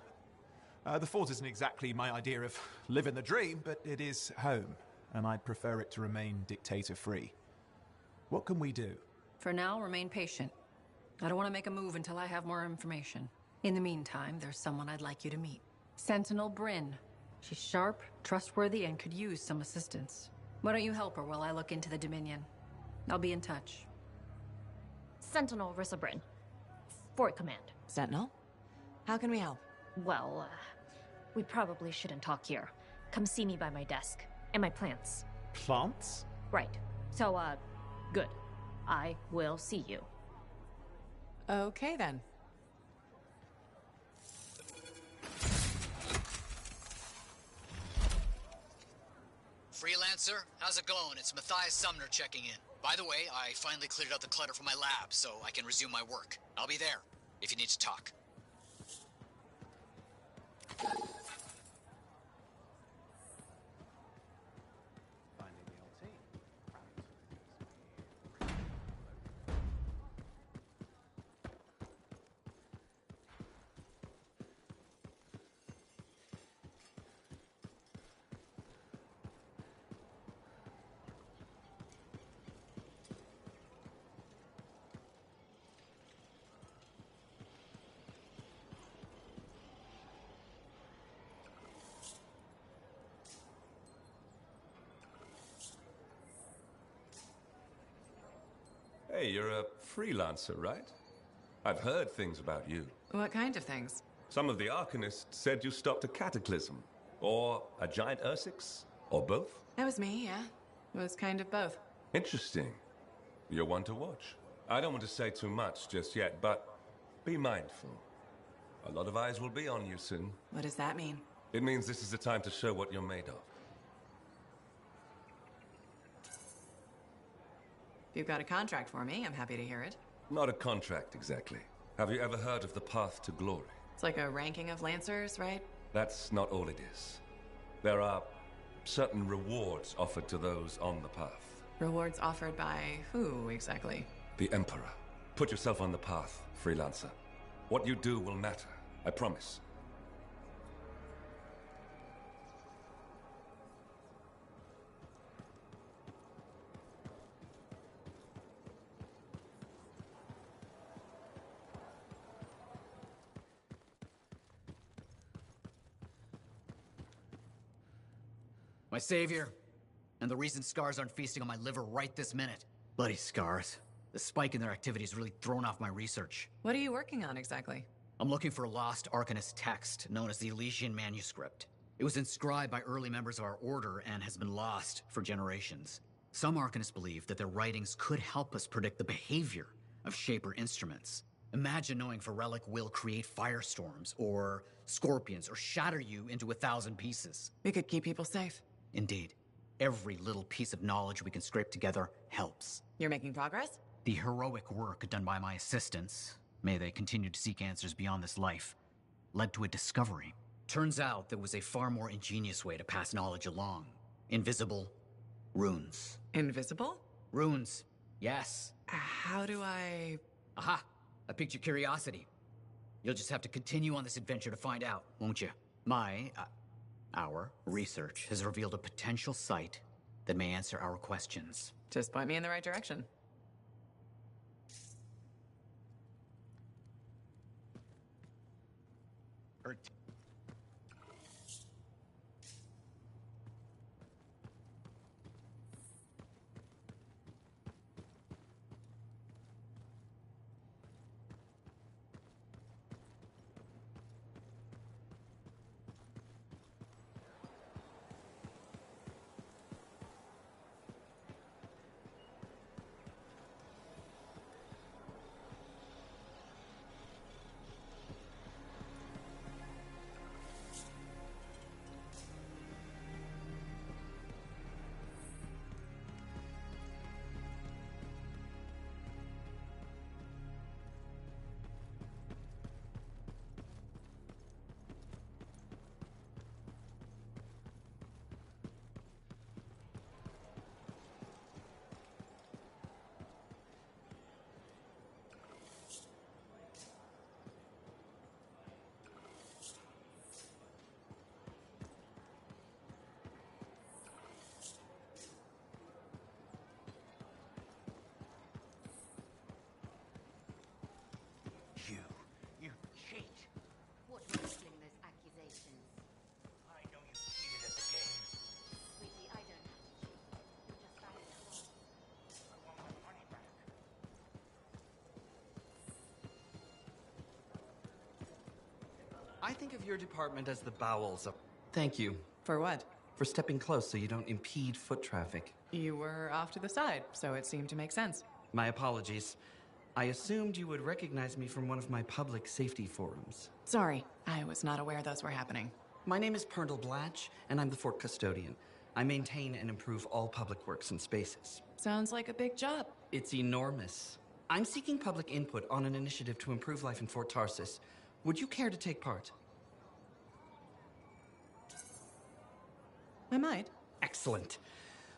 the fort isn't exactly my idea of living the dream, but it is home, and I'd prefer it to remain dictator-free. What can we do? For now, remain patient. I don't want to make a move until I have more information. In the meantime, there's someone I'd like you to meet. Sentinel Bryn. She's sharp, trustworthy, and could use some assistance. Why don't you help her while I look into the Dominion? I'll be in touch. Sentinel Rissa Bryn. Fort Command. Sentinel? How can we help? Well, we probably shouldn't talk here. Come see me by my desk. And my plants. Plants? Right. So, good. I will see you. Okay, then. Freelancer, how's it going? It's Matthias Sumner checking in. By the way, I finally cleared out the clutter from my lab, so I can resume my work. I'll be there, if you need to talk. Hey, you're a freelancer, right? I've heard things about you. What kind of things? Some of the Arcanists said you stopped a cataclysm. Or a giant Ursix. Or both. That was me, yeah. It was kind of both. Interesting. You're one to watch. I don't want to say too much just yet, but be mindful. A lot of eyes will be on you soon. What does that mean? It means this is the time to show what you're made of. If you've got a contract for me, I'm happy to hear it. Not a contract, exactly. Have you ever heard of the Path to Glory? It's like a ranking of Lancers, right? That's not all it is. There are certain rewards offered to those on the path. Rewards offered by who, exactly? The Emperor. Put yourself on the path, freelancer. What you do will matter, I promise. My savior, and the reason scars aren't feasting on my liver right this minute. Bloody scars. The spike in their activity has really thrown off my research. What are you working on exactly? I'm looking for a lost Arcanist text known as the Elysian Manuscript. It was inscribed by early members of our order and has been lost for generations. Some Arcanists believe that their writings could help us predict the behavior of Shaper instruments. Imagine knowing if a relic will create firestorms, or scorpions, or shatter you into 1,000 pieces. We could keep people safe. Indeed. Every little piece of knowledge we can scrape together helps. You're making progress? The heroic work done by my assistants, may they continue to seek answers beyond this life, led to a discovery. Turns out there was a far more ingenious way to pass knowledge along. Invisible runes. Invisible? Runes, yes. How do I... Aha! I piqued your curiosity. You'll just have to continue on this adventure to find out, won't you? Our research has revealed a potential site that may answer our questions. Just point me in the right direction. I think of your department as the bowels of... Thank you. For what? For stepping close so you don't impede foot traffic. You were off to the side, so it seemed to make sense. My apologies. I assumed you would recognize me from one of my public safety forums. Sorry, I was not aware those were happening. My name is Pernell Blatch, and I'm the fort custodian. I maintain and improve all public works and spaces. Sounds like a big job. It's enormous. I'm seeking public input on an initiative to improve life in Fort Tarsis. Would you care to take part? I might. Excellent.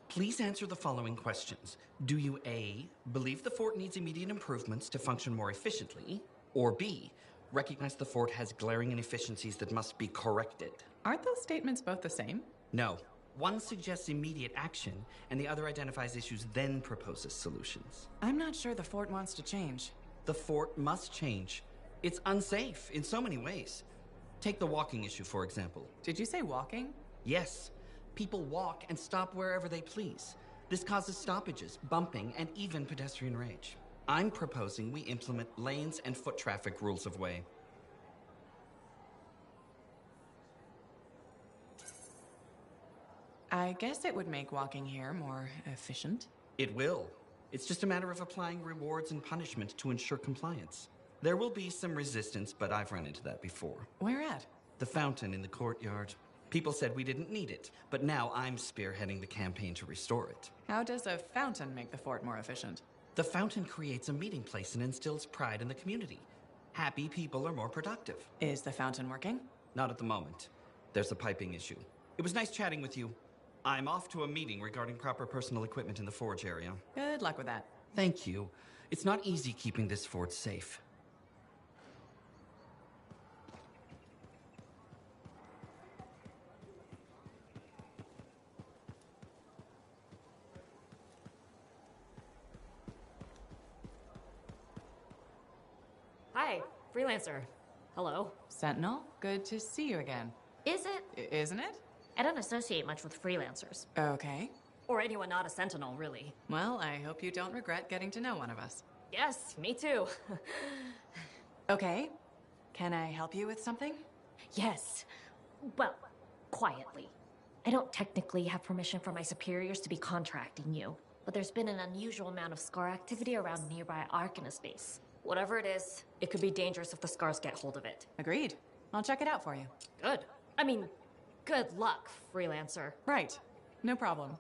Please answer the following questions. Do you A, believe the fort needs immediate improvements to function more efficiently? Or B, recognize the fort has glaring inefficiencies that must be corrected? Aren't those statements both the same? No. One suggests immediate action, and the other identifies issues, then proposes solutions. I'm not sure the fort wants to change. The fort must change. It's unsafe in so many ways. Take the walking issue, for example. Did you say walking? Yes. People walk and stop wherever they please. This causes stoppages, bumping, and even pedestrian rage. I'm proposing we implement lanes and foot traffic rules of way. I guess it would make walking here more efficient. It will. It's just a matter of applying rewards and punishment to ensure compliance. There will be some resistance, but I've run into that before. Where at? The fountain in the courtyard. People said we didn't need it, but now I'm spearheading the campaign to restore it. How does a fountain make the fort more efficient? The fountain creates a meeting place and instills pride in the community. Happy people are more productive. Is the fountain working? Not at the moment. There's a piping issue. It was nice chatting with you. I'm off to a meeting regarding proper personal equipment in the forge area. Good luck with that. Thank you. It's not easy keeping this fort safe. Hi, freelancer. Hello. Sentinel, good to see you again. Is it? Isn't it? I don't associate much with freelancers. Okay. Or anyone not a Sentinel, really. Well, I hope you don't regret getting to know one of us. Yes, me too. Okay. Can I help you with something? Yes. Well, quietly. I don't technically have permission from my superiors to be contracting you, but there's been an unusual amount of Scar activity around nearby Arcanist base. Whatever it is, it could be dangerous if the Scars get hold of it. Agreed. I'll check it out for you. Good. I mean, good luck, freelancer. Right. No problem.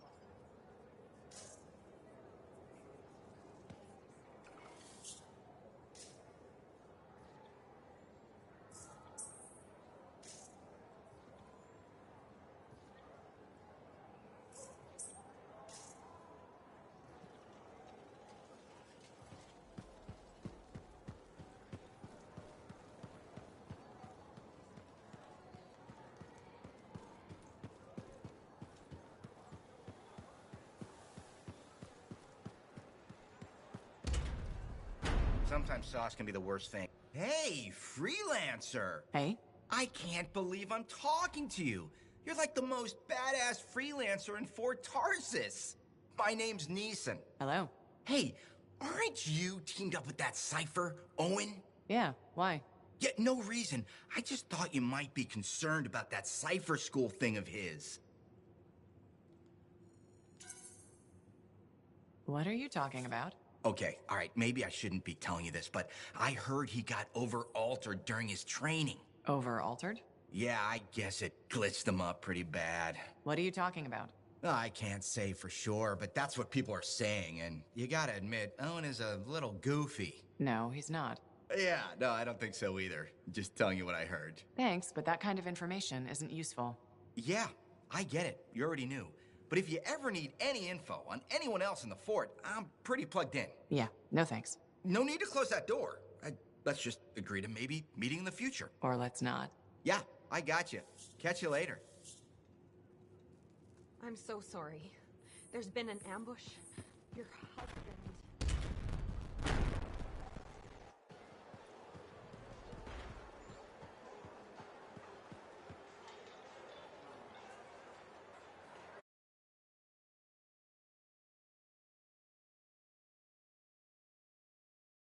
Sometimes sauce can be the worst thing. Hey, freelancer! Hey? I can't believe I'm talking to you. You're like the most badass freelancer in Fort Tarsis. My name's Neeson. Hello. Hey, aren't you teamed up with that Cypher, Owen? Yeah, why? Yeah, no reason. I just thought you might be concerned about that Cypher school thing of his. What are you talking about? Okay, all right, maybe I shouldn't be telling you this, but I heard he got over-altered during his training. Over-altered? Yeah, I guess it glitched him up pretty bad. What are you talking about? I can't say for sure, but that's what people are saying, and you gotta admit, Owen is a little goofy. No, he's not. Yeah, no, I don't think so either. Just telling you what I heard. Thanks, but that kind of information isn't useful. Yeah, I get it. You already knew. But if you ever need any info on anyone else in the fort, I'm pretty plugged in. Yeah, no thanks. No need to close that door. Let's just agree to maybe meeting in the future. Or let's not. Yeah, I got you. Catch you later. I'm so sorry. There's been an ambush. Your husband...